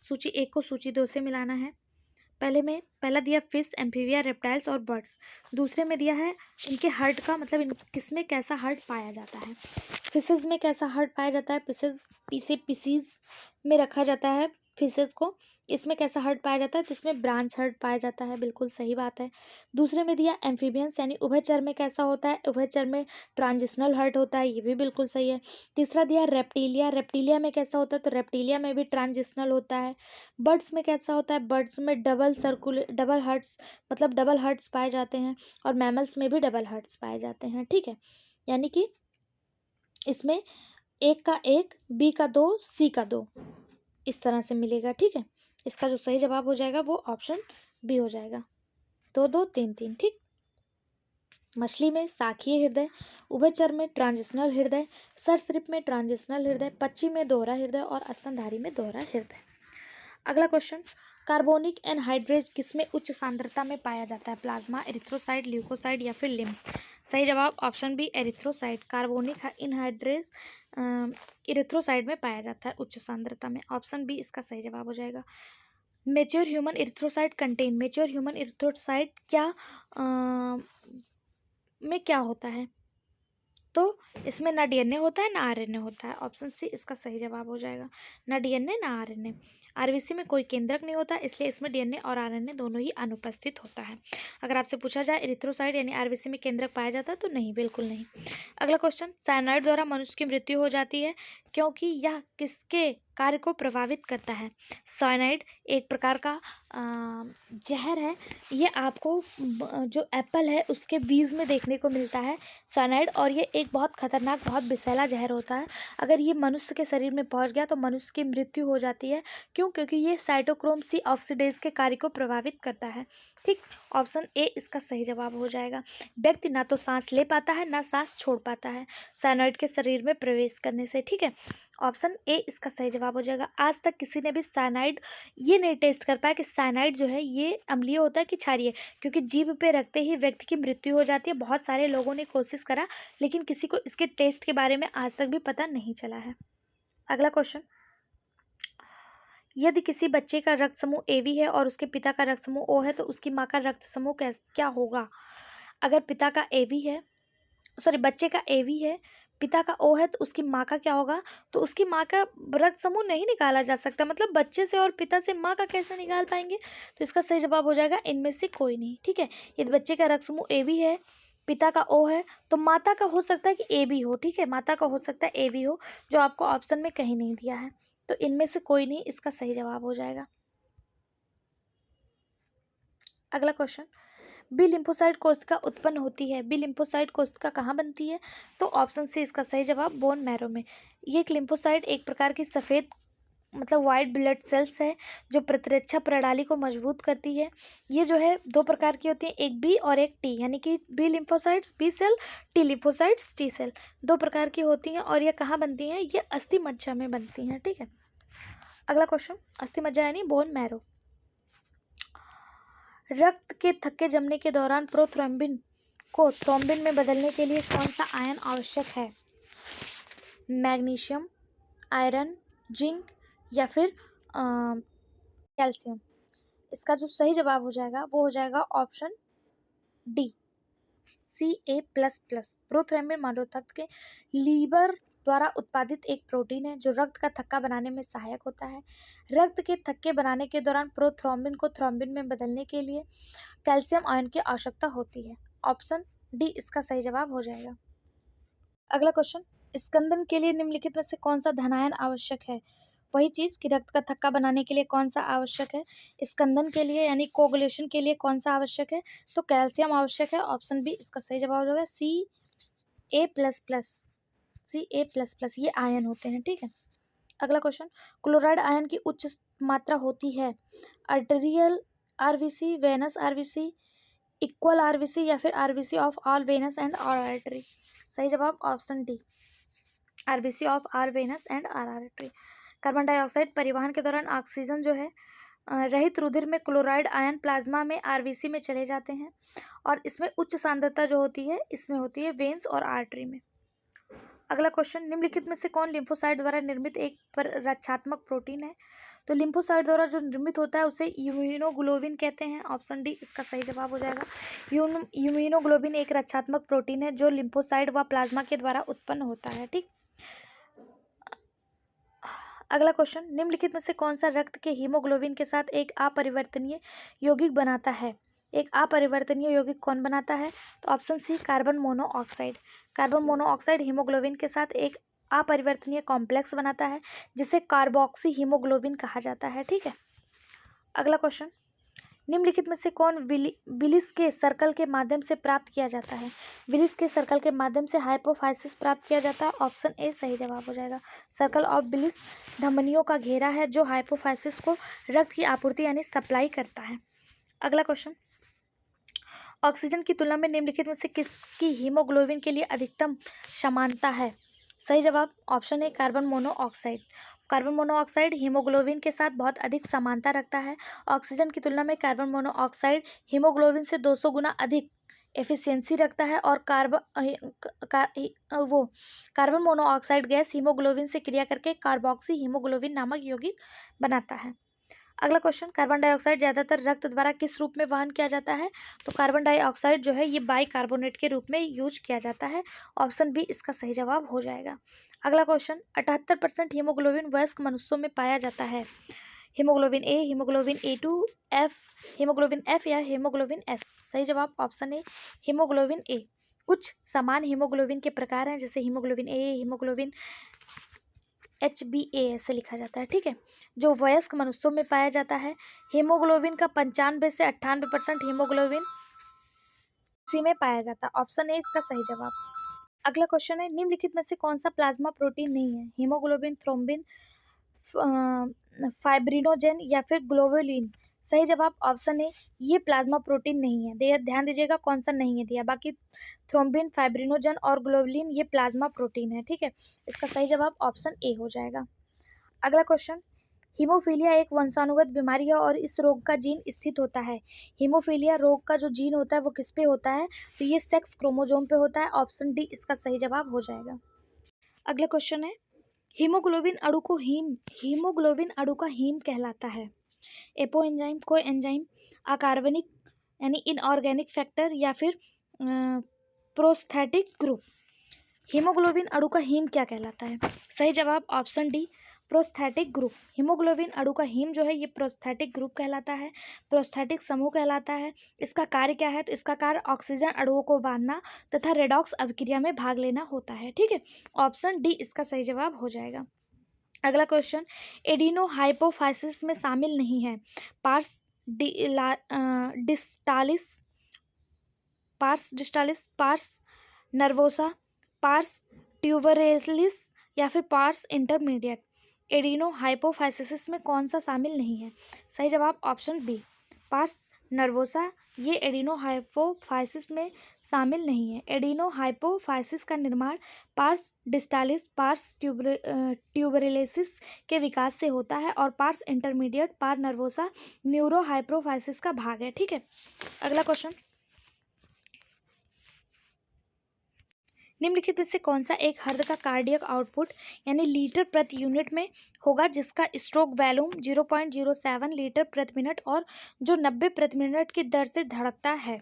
सूची 1 को सूची 2 से मिलाना है। पहला दिया फिश, एम्फीबिया, रेप्टाइल्स और बर्ड्स। दूसरे में दिया है इनके हर्ट का, मतलब इन किसमें कैसा हर्ट पाया जाता है। फिशेज में कैसा हर्ट पाया जाता है? पीसीज में रखा जाता है फिशेज को। इसमें कैसा हर्ट पाया जाता है? तो इसमें ब्रांच हर्ट पाया जाता है। बिल्कुल सही बात है। दूसरे में दिया एम्फीबियंस यानी उभयचर में कैसा होता है? उभयचर में ट्रांजिशनल हर्ट होता है। ये भी बिल्कुल सही है। तीसरा दिया रेप्टीलिया, रेप्टीलिया में कैसा होता है? तो रेप्टीलिया में भी ट्रांजिशनल होता है। बर्ड्स में कैसा होता है? बर्ड्स में डबल हर्ट्स, मतलब डबल हर्ट्स पाए जाते हैं। और मैमल्स में भी डबल हर्ट्स पाए जाते हैं। ठीक है, यानी कि इसमें 1 का 1, B का 2, C का 2 इस तरह से मिलेगा। ठीक है, इसका जो सही जवाब हो जाएगा वो ऑप्शन बी हो जाएगा। 2 2 3 3। ठीक, मछली में शाखीय हृदय, उभयचर में ट्रांजिशनल हृदय, सरीसृप में ट्रांजिशनल हृदय, पक्षी में दोहरा हृदय और स्तनधारी में दोहरा हृदय। अगला क्वेश्चन, कार्बोनिक एनहाइड्रेज किसमें उच्च सांद्रता में पाया जाता है? प्लाज्मा, एरिथ्रोसाइट, ल्यूकोसाइट या फिर लिम्फ। सही जवाब option B erythrocyte. Carbonic anhydrase erythrocyte में पाया जाता है उच्च सांद्रता में। ऑप्शन बी इसका सही जवाब हो जाएगा। Mature human erythrocyte contain, mature human erythrocyte क्या में क्या होता है? तो इसमें ना डीएनए होता है ना आरएनए होता है। ऑप्शन सी इसका सही जवाब हो जाएगा। ना डीएनए ना आरएनए। आरबीसी में कोई केंद्रक नहीं होता, इसलिए इसमें डीएनए और आरएनए दोनों ही अनुपस्थित होता है। अगर आपसे पूछा जाए एरिथ्रोसाइट यानी आरबीसी में केंद्रक पाया जाता है तो नहीं, बिल्कुल नहीं। अगला क्वेश्चन, साइनाइड द्वारा मनुष्य की मृत्यु हो जाती है क्योंकि यह किसके कार्य को प्रभावित करता है? साइनाइड एक प्रकार का जहर है। ये आपको जो एप्पल है उसके बीज में देखने को मिलता है साइनाइड, और ये एक बहुत खतरनाक, बहुत विषैला जहर होता है। अगर ये मनुष्य के शरीर में पहुंच गया तो मनुष्य की मृत्यु हो जाती है। क्यों? क्योंकि ये साइटोक्रोम सी ऑक्सीडेज के कार्य को प्रभावित करता है। ठीक, ऑप्शन ए इसका सही जवाब हो जाएगा। व्यक्ति ना तो सांस ले पाता है ना सांस छोड़ पाता है साइनाइड के शरीर में प्रवेश करने से। ठीक है, ऑप्शन ए इसका सही जवाब हो जाएगा। आज तक किसी ने भी साइनाइड ये नहीं टेस्ट कर पाया कि साइनाइड जो है ये अम्लीय होता है कि क्षारीय, क्योंकि जीभ पे रखते ही व्यक्ति की मृत्यु हो जाती है। बहुत सारे लोगों ने कोशिश करा लेकिन किसी को इसके टेस्ट के बारे में आज तक भी पता नहीं चला है। अगला क्वेश्चन, यदि किसी बच्चे का रक्त समूह AB है और उसके पिता का रक्त समूह O है तो उसकी माँ का रक्त समूह क्या होगा? अगर पिता का AB है, सॉरी बच्चे का AB है, पिता का O है तो उसकी माँ का क्या होगा? तो उसकी माँ का रक्त समूह नहीं निकाला जा सकता, मतलब बच्चे से और पिता से माँ का कैसे निकाल पाएंगे? तो इसका सही जवाब हो जाएगा इनमें से कोई नहीं। ठीक है, यदि बच्चे का रक्त समूह AB है, पिता का O है, तो माता का हो सकता है कि AB हो। ठीक है, माता का हो सकता है AB हो, जो आपको ऑप्शन में कहीं नहीं दिया है। तो इनमें से कोई नहीं इसका सही जवाब हो जाएगा। अगला क्वेश्चन, बी लिम्फोसाइट कोशिका उत्पन्न होती है, बी लिम्फोसाइट कोशिका कहाँ बनती है? तो ऑप्शन सी इसका सही जवाब बोन मैरो में। ये एक लिम्फोसाइट एक प्रकार की सफ़ेद, मतलब वाइट ब्लड सेल्स है जो प्रतिरक्षा प्रणाली को मजबूत करती है। ये जो है 2 प्रकार की होती है, एक बी और एक टी, यानी कि B lymphocytes B cell, T lymphocytes T cell, 2 प्रकार की होती हैं। और ये कहाँ बनती हैं? ये अस्थि मज्जा में बनती हैं। ठीक है, अगला क्वेश्चन, अस्थि मज्जा यानी बोन मैरो। रक्त के थक्के जमने के दौरान प्रोथ्रोम्बिन को थ्रोम्बिन में बदलने के लिए कौन सा आयन आवश्यक है? मैग्नीशियम, आयरन, जिंक या फिर कैल्शियम। इसका जो सही जवाब हो जाएगा वो हो जाएगा ऑप्शन डी, Ca++। प्रोथ्रोम्बिन मानव रक्त के लीवर द्वारा उत्पादित एक प्रोटीन है जो रक्त का थक्का बनाने में सहायक होता है। रक्त के थक्के बनाने के दौरान प्रोथ्रोम्बिन को थ्रोम्बिन में बदलने के लिए कैल्शियम आयन की आवश्यकता होती है। ऑप्शन डी इसका सही जवाब हो जाएगा। अगला क्वेश्चन, स्कंदन के लिए निम्नलिखित में से कौन सा धनायन आवश्यक है? वही चीज कि रक्त का थक्का बनाने के लिए कौन सा आवश्यक है, स्कंदन के लिए यानी कोगुलेशन के लिए कौन सा आवश्यक है? तो कैल्शियम आवश्यक है। ऑप्शन बी इसका सही जवाब हो जाएगा, Ca++। ये आयन होते हैं, ठीक है। अगला क्वेश्चन, क्लोराइड आयन की उच्च मात्रा होती है arterial RBC, venous RBC, equal RBC या फिर RBC of all venous and all artery. सही जवाब option D, RBC of are venous and are artery. Carbon dioxide परिवहन के दौरान ऑक्सीजन जो है रहित रुधिर में क्लोराइड आयन प्लाज्मा में आरबीसी में चले जाते हैं और इसमें उच्च सांद्रता जो होती है इसमें होती है वेन्स और आर्टरी में। अगला क्वेश्चन, निम्नलिखित में से कौन लिम्फोसाइट द्वारा निर्मित एक रक्षात्मक प्रोटीन है? तो लिम्फोसाइट द्वारा जो निर्मित होता है उसे इम्यूनोग्लोबिन कहते हैं। ऑप्शन डी इसका सही जवाब हो जाएगा। इम्यूनोग्लोबिन एक रक्षात्मक प्रोटीन है जो लिम्फोसाइट व प्लाज्मा के द्वारा उत्पन्न होता है, ठीक। अगला क्वेश्चन, निम्नलिखित में से कौन सा रक्त के हीमोग्लोबिन के साथ एक अपरिवर्तनीय यौगिक बनाता है? एक अपरिवर्तनीय यौगिक कौन बनाता है? तो option C carbon monoxide. Carbon monoxide haemoglobin के साथ एक अपरिवर्तनीय कॉम्प्लेक्स बनाता है जिसे कार्बोक्सी हीमोग्लोबिन कहा जाता है, ठीक है। अगला क्वेश्चन, निम्नलिखित में से कौन विलिस के सर्कल के माध्यम से प्राप्त किया जाता है? विलिस के सर्कल के माध्यम से हाइपोफाइसिस प्राप्त किया जाता है। ऑप्शन ए सही जवाब हो जाएगा। सर्कल ऑफ विलिस धमनियों का घेरा है जो हाइपोफाइसिस को रक्त की आपूर्ति यानी सप्लाई करता है। अगला क्वेश्चन, ऑक्सीजन की तुलना में निम्नलिखित में से किसकी हीमोग्लोबिन के लिए अधिकतम समानता है? सही जवाब option A carbon monoxide. Carbon monoxide haemoglobin के साथ बहुत अधिक समानता रखता है। ऑक्सीजन की तुलना में कार्बन मोनोऑक्साइड हीमोग्लोबिन से 200 गुना अधिक एफिशिएंसी रखता है और कार्बन मोनोऑक्साइड गैस हीमोग्लोबिन से क्रिया करके कार्बोक्सी हीमोग्लोबिन नामक यौगिक बनाता है। अगला क्वेश्चन, कार्बन डाइऑक्साइड ज़्यादातर रक्त द्वारा किस रूप में वहन किया जाता है? तो कार्बन डाइऑक्साइड जो है ये बाइकार्बोनेट के रूप में यूज किया जाता है। ऑप्शन बी इसका सही जवाब हो जाएगा। अगला क्वेश्चन, 78% हीमोग्लोबिन वयस्क मनुष्यों में पाया जाता है। Haemoglobin A, haemoglobin A2, F, haemoglobin F या हीमोग्लोबिन एस। सही जवाब ऑप्शन ए हीमोग्लोबिन ए। कुछ समान हीमोग्लोबिन के प्रकार हैं जैसे हीमोग्लोबिन ए, हीमोग्लोबिन HbA ऐसे लिखा जाता है, ठीक है, जो वयस्क मनुष्यों में पाया जाता है। हीमोग्लोबिन का 95 से 98% हीमोग्लोबिन सी में पाया जाता है। ऑप्शन ए इसका सही जवाब। अगला क्वेश्चन है, निम्नलिखित में से कौन सा प्लाज्मा प्रोटीन नहीं है? हीमोग्लोबिन, थ्रोम्बिन, फाइब्रिनोजेन या फिर ग्लोबुलिन। सही जवाब ऑप्शन ए ये प्लाज्मा प्रोटीन नहीं है। ध्यान दीजिएगा कौन सा नहीं है दिया, बाकी थ्रोम्बिन, फाइब्रिनोजन और ग्लोबुलिन ये प्लाज्मा प्रोटीन है, ठीक है। इसका सही जवाब ऑप्शन ए हो जाएगा। अगला क्वेश्चन, हीमोफीलिया एक वंशानुगत बीमारी है और इस रोग का जीन स्थित होता है। हीमोफीलिया रोग का जो जीन होता है वो किस पे होता है? तो ये सेक्स क्रोमोसोम पे होता है। ऑप्शन डी इसका सही जवाब हो जाएगा। अगला क्वेश्चन है, हीमोग्लोबिन अणु का हीम कहलाता है। एपो एंजाइम, को एंजाइम, अकार्बनिक यानी इनऑर्गेनिक फैक्टर या फिर प्रोस्थेटिक ग्रुप। हीमोग्लोबिन अणु का हीम क्या कहलाता है? सही जवाब option D prosthetic group. Haemoglobin अणु का हीम जो है ये प्रोस्थेटिक ग्रुप कहलाता है, प्रोस्थेटिक समूह कहलाता है। इसका कार्य क्या है? तो इसका कार्य ऑक्सीजन अणुओं को बांधना तथा रेडॉक्स अभिक्रिया में भाग लेना होता है, ठीक है। ऑप्शन डी इसका सही जवाब हो जाएगा। अगला क्वेश्चन, एडिनो हाइपोफाइसिस में शामिल नहीं है। पार्स डिस्टालिस, पार्स नर्वोसा, पार्स ट्यूबरेलिस या फिर पार्स इंटरमीडिएट। एडिनो हाइपोफाइसिस में कौन सा शामिल नहीं है? सही जवाब ऑप्शन बी पार्स नर्वोसा, ये एडिनो हाइपोफाइसिस में शामिल नहीं है। एडिनो हाइपोफाइसिस का निर्माण पार्स डिस्टालिस, पार्स ट्यूबरेलिसिस के विकास से होता है और पार्स इंटरमीडिएट, पार नर्वोसा न्यूरो हाइपोफाइसिस का भाग है, ठीक है। अगला क्वेश्चन, निम्नलिखित में से कौन सा एक हर्द का कार्डियक आउटपुट यानी लीटर प्रति यूनिट में होगा जिसका स्ट्रोक वॉल्यूम 0.07 लीटर प्रति मिनट और जो 90 प्रति मिनट की दर से धड़कता है?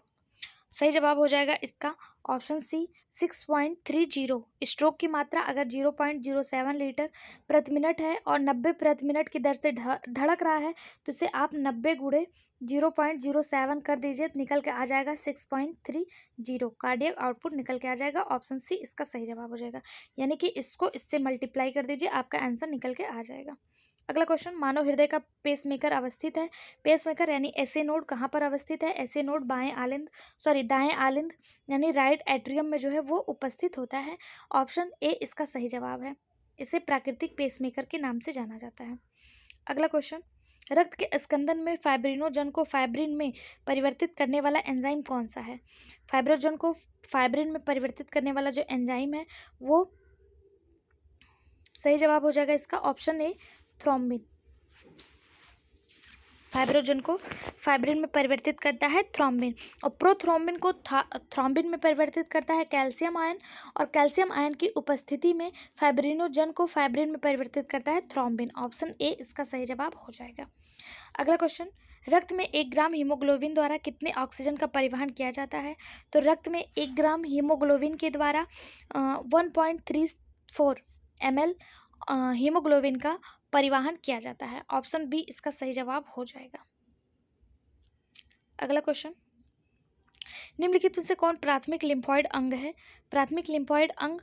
सही जवाब हो जाएगा इसका ऑप्शन सी 6.30। स्ट्रोक की मात्रा अगर 0.07 लीटर प्रति मिनट है और 90 प्रति मिनट की दर से धड़क रहा है तो इसे आप 90 गुणे 0.07 कर दीजिए, निकल के आ जाएगा 6.30। कार्डियक आउटपुट निकल के आ जाएगा। ऑप्शन सी इसका सही जवाब हो जाएगा, यानी कि इसको इससे मल्टीप्लाई कर दीजिए, आपका आंसर निकल के आ जाएगा। अगला क्वेश्चन, मानव हृदय का पेसमेकर अवस्थित है। पेसमेकर यानी एसे नोड कहाँ पर अवस्थित है? एसे नोड दाएं आलिंद यानी राइट एट्रियम में जो है वो उपस्थित होता है। ऑप्शन ए इसका सही जवाब है। इसे प्राकृतिक पेसमेकर के नाम से जाना जाता है। अगला क्वेश्चन, रक्त के स्कंदन में फाइब्रिनोजन को फाइब्रिन में परिवर्तित करने वाला एंजाइम कौन सा है? फाइब्रोजन को फाइब्रिन में परिवर्तित करने वाला जो एंजाइम है वो सही जवाब हो जाएगा इसका ऑप्शन ए थ्रोम्बिन। फाइब्रोजन को फाइब्रिन में परिवर्तित करता है थ्रोम्बिन, और प्रोथ्रोम्बिन को थ्रोम्बिन में परिवर्तित करता है कैल्शियम आयन, और कैल्शियम आयन की उपस्थिति में फाइब्रिनोजन को फाइब्रिन में परिवर्तित करता है थ्रोम्बिन। ऑप्शन ए इसका सही जवाब हो जाएगा। अगला क्वेश्चन, रक्त में 1 ग्राम हीमोग्लोबिन द्वारा कितने ऑक्सीजन का परिवहन किया जाता है? तो रक्त में 1 ग्राम हीमोग्लोबिन के द्वारा 1.34 ml हीमोग्लोबिन का परिवहन किया जाता है। ऑप्शन बी इसका सही जवाब हो जाएगा। अगला क्वेश्चन, निम्नलिखित में से कौन प्राथमिक लिम्फॉइड अंग है? प्राथमिक लिम्फॉइड अंग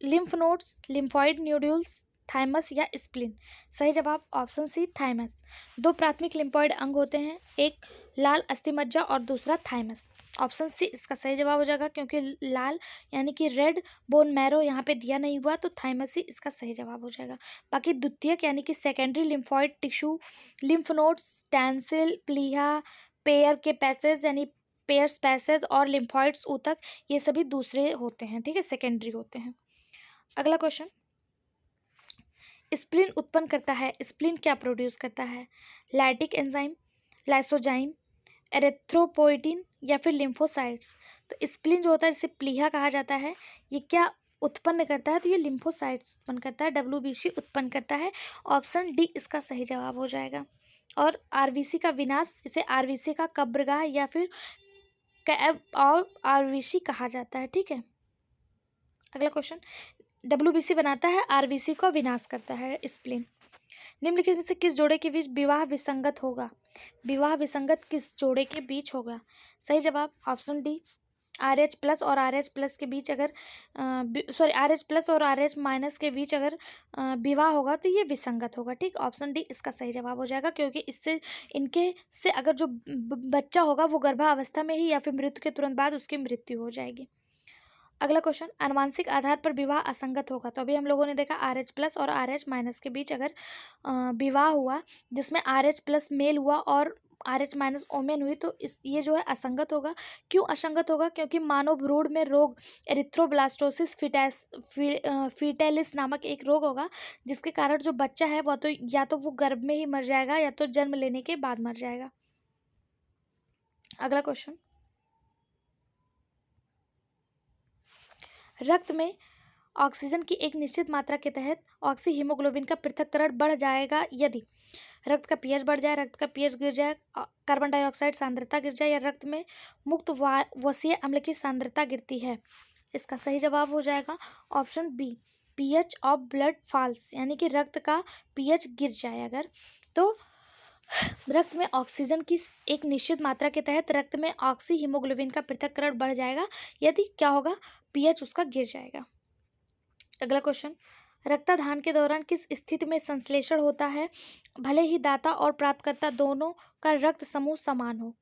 lymph nodes, lymphoid nodules, thymus या स्प्लीन? सही जवाब ऑप्शन सी थाइमस। 2 प्राथमिक लिम्फॉइड अंग होते हैं, एक लाल अस्थिमज्जा और दूसरा थाइमस। ऑप्शन सी इसका सही जवाब हो जाएगा, क्योंकि लाल यानी कि रेड बोन मैरो यहाँ पे दिया नहीं हुआ, तो थाइमस ही इसका सही जवाब हो जाएगा। बाकी द्वितीयक यानी कि secondary lymphoid tissue, lymph nodes, tonsil, प्लीहा, पेयर के पैसेज यानी पेयर्स पैसेज और लिम्फॉइड्स ऊतक, ये सभी दूसरे होते हैं, ठीक है, सेकेंडरी होते हैं। अगला क्वेश्चन, स्प्लीन उत्पन्न करता है, स्प्लीन क्या प्रोड्यूस करता है? लैक्टिक एंजाइम, लाइसोजाइम, एरिथ्रोपोइटिन या फिर लिम्फोसाइट्स? तो स्प्लीन जो होता है जिसे प्लीहा कहा जाता है, ये क्या उत्पन्न करता है? तो ये लिम्फोसाइट्स उत्पन्न करता है, WBC उत्पन्न करता है। ऑप्शन डी इसका सही जवाब हो जाएगा। और आरबीसी का विनाश, इसे आरबीसी का कब्रगाह या फिर कैब और आरबीसी कहा जाता है, ठीक है। अगला क्वेश्चन, WBC बनाता है, आरबीसी का विनाश करता है स्प्लीन। निम्नलिखित में से किस जोड़े के बीच विवाह विसंगत होगा? विवाह विसंगत किस जोड़े के बीच होगा? सही जवाब ऑप्शन डी RH प्लस और RH प्लस के बीच अगर RH प्लस और RH माइनस के बीच अगर विवाह होगा तो ये विसंगत होगा, ठीक। ऑप्शन डी इसका सही जवाब हो जाएगा, क्योंकि इससे इनके से अगर जो बच्चा होगा वो गर्भावस्था में ही या फिर मृत्यु के तुरंत बाद उसकी मृत्यु हो जाएगी। अगला क्वेश्चन, आनुवांशिक आधार पर विवाह असंगत होगा। तो अभी हम लोगों ने देखा RH प्लस और RH माइनस के बीच अगर विवाह हुआ जिसमें RH प्लस मेल हुआ और RH माइनस ओमेन हुई, तो ये जो है असंगत होगा। क्यों असंगत होगा? क्योंकि मानव भ्रूण में रोग एरिथ्रोब्लास्टोसिस फीटैलिस नामक एक रोग होगा, जिसके कारण जो बच्चा है वह तो या तो वो गर्भ में ही मर जाएगा या तो जन्म लेने के बाद मर जाएगा। अगला क्वेश्चन, रक्त में ऑक्सीजन की एक निश्चित मात्रा के तहत ऑक्सी हीमोग्लोबिन का पृथक्करण बढ़ जाएगा यदि रक्त का पीएच बढ़ जाए, रक्त का पीएच गिर जाए, कार्बन डाइऑक्साइड सांद्रता गिर जाए या रक्त में मुक्त वसीय अम्ल की सांद्रता गिरती है। इसका सही जवाब हो जाएगा option B pH of blood falls, यानी कि रक्त का पीएच गिर जाए अगर, तो रक्त में ऑक्सीजन की एक निश्चित मात्रा के तहत रक्त में ऑक्सी हीमोग्लोबिन का पृथक्करण बढ़ जाएगा यदि क्या होगा, पीएच उसका गिर जाएगा। अगला क्वेश्चन, रक्तदान के दौरान किस स्थिति में संश्लेषण होता है भले ही दाता और प्राप्तकर्ता दोनों का रक्त समूह समान हो?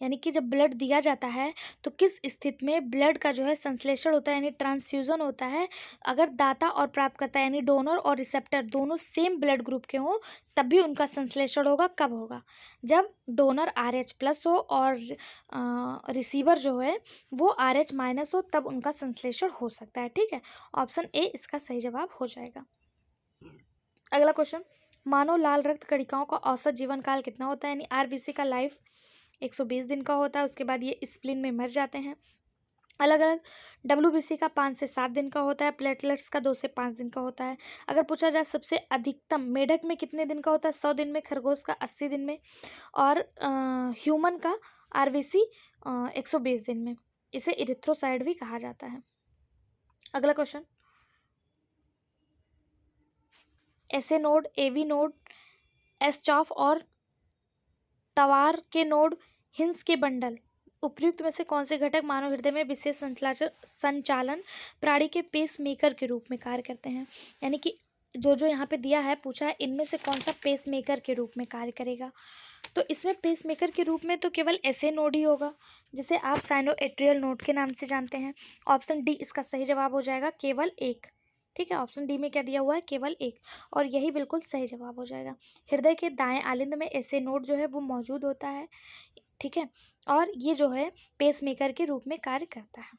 यानी कि जब ब्लड दिया जाता है तो किस स्थिति में ब्लड का जो है संश्लेषण होता है यानी ट्रांसफ्यूजन होता है? अगर दाता और प्राप्तकर्ता यानी डोनर और रिसेप्टर दोनों सेम ब्लड ग्रुप के हों तब भी उनका संश्लेषण होगा। कब होगा? जब डोनर RH प्लस हो और रिसीवर जो है वो RH माइनस हो, तब उनका संश्लेषण हो सकता है, ठीक है। ऑप्शन ए इसका सही जवाब हो जाएगा। अगला क्वेश्चन, मानव लाल रक्त कणिकाओं का औसत जीवन काल कितना होता है? यानी RBC का लाइफ 120 दिन का होता है, उसके बाद ये स्प्लीन में मर जाते हैं। अलग अलग। WBC का 5 से 7 दिन का होता है, प्लेटलेट्स का 2 से 5 दिन का होता है। अगर पूछा जाए सबसे अधिकतम मेढक में कितने दिन का होता है, 100 दिन में, खरगोश का 80 दिन में, और ह्यूमन का RBC 120 दिन में। इसे इरिथ्रोसाइड भी कहा जाता है। अगला क्वेश्चन, एसे नोड, एवी नोड, एस्चॉफ और तवार के नोड, हिंस के बंडल, उपयुक्त में से कौन से घटक मानव हृदय में विशेष संचालन प्राणी के पेस मेकर के रूप में कार्य करते हैं? यानी कि जो जो यहाँ पे दिया है, पूछा है इनमें से कौन सा पेस मेकर के रूप में कार्य करेगा। तो इसमें पेस मेकर के रूप में तो केवल ऐसे नोड ही होगा, जिसे आप साइनोएट्रियल नोड के नाम से जानते हैं। ऑप्शन डी इसका सही जवाब हो जाएगा, केवल एक। ठीक है, ऑप्शन डी में क्या दिया हुआ है, केवल एक, और यही बिल्कुल सही जवाब हो जाएगा। हृदय के दाएं आलिंद में ऐसे नोड जो है वो मौजूद होता है। ठीक है, और ये जो है पेस मेकर के रूप में कार्य करता है।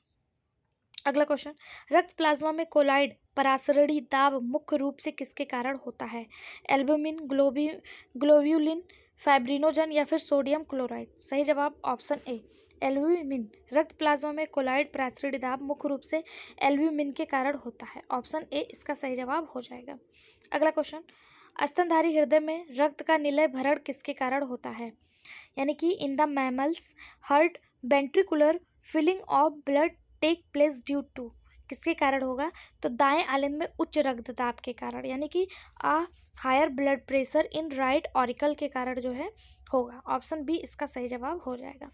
अगला क्वेश्चन, रक्त प्लाज्मा में कोलाइड परासरणी दाब मुख्य रूप से किसके कारण होता है? एल्बुमिन, ग्लोब्यूलिन, फाइब्रिनोजन या फिर सोडियम क्लोराइड? सही जवाब ऑप्शन ए, एल्ब्यूमिन। रक्त प्लाज्मा में कोलाइड परासरणी दाब मुख्य रूप से एल्ब्यूमिन के कारण होता है। ऑप्शन ए इसका सही जवाब हो जाएगा। अगला क्वेश्चन, स्तनधारी हृदय में रक्त का निलय भरण किसके कारण होता है? यानी कि in the mammals heart ventricular filling of blood take place due to, किसके कारण होगा? तो दाएं आलिंद में उच्च रक्तचाप के कारण, यानी कि higher blood pressure in right auricle के कारण जो है होगा। ऑप्शन बी इसका सही जवाब हो जाएगा।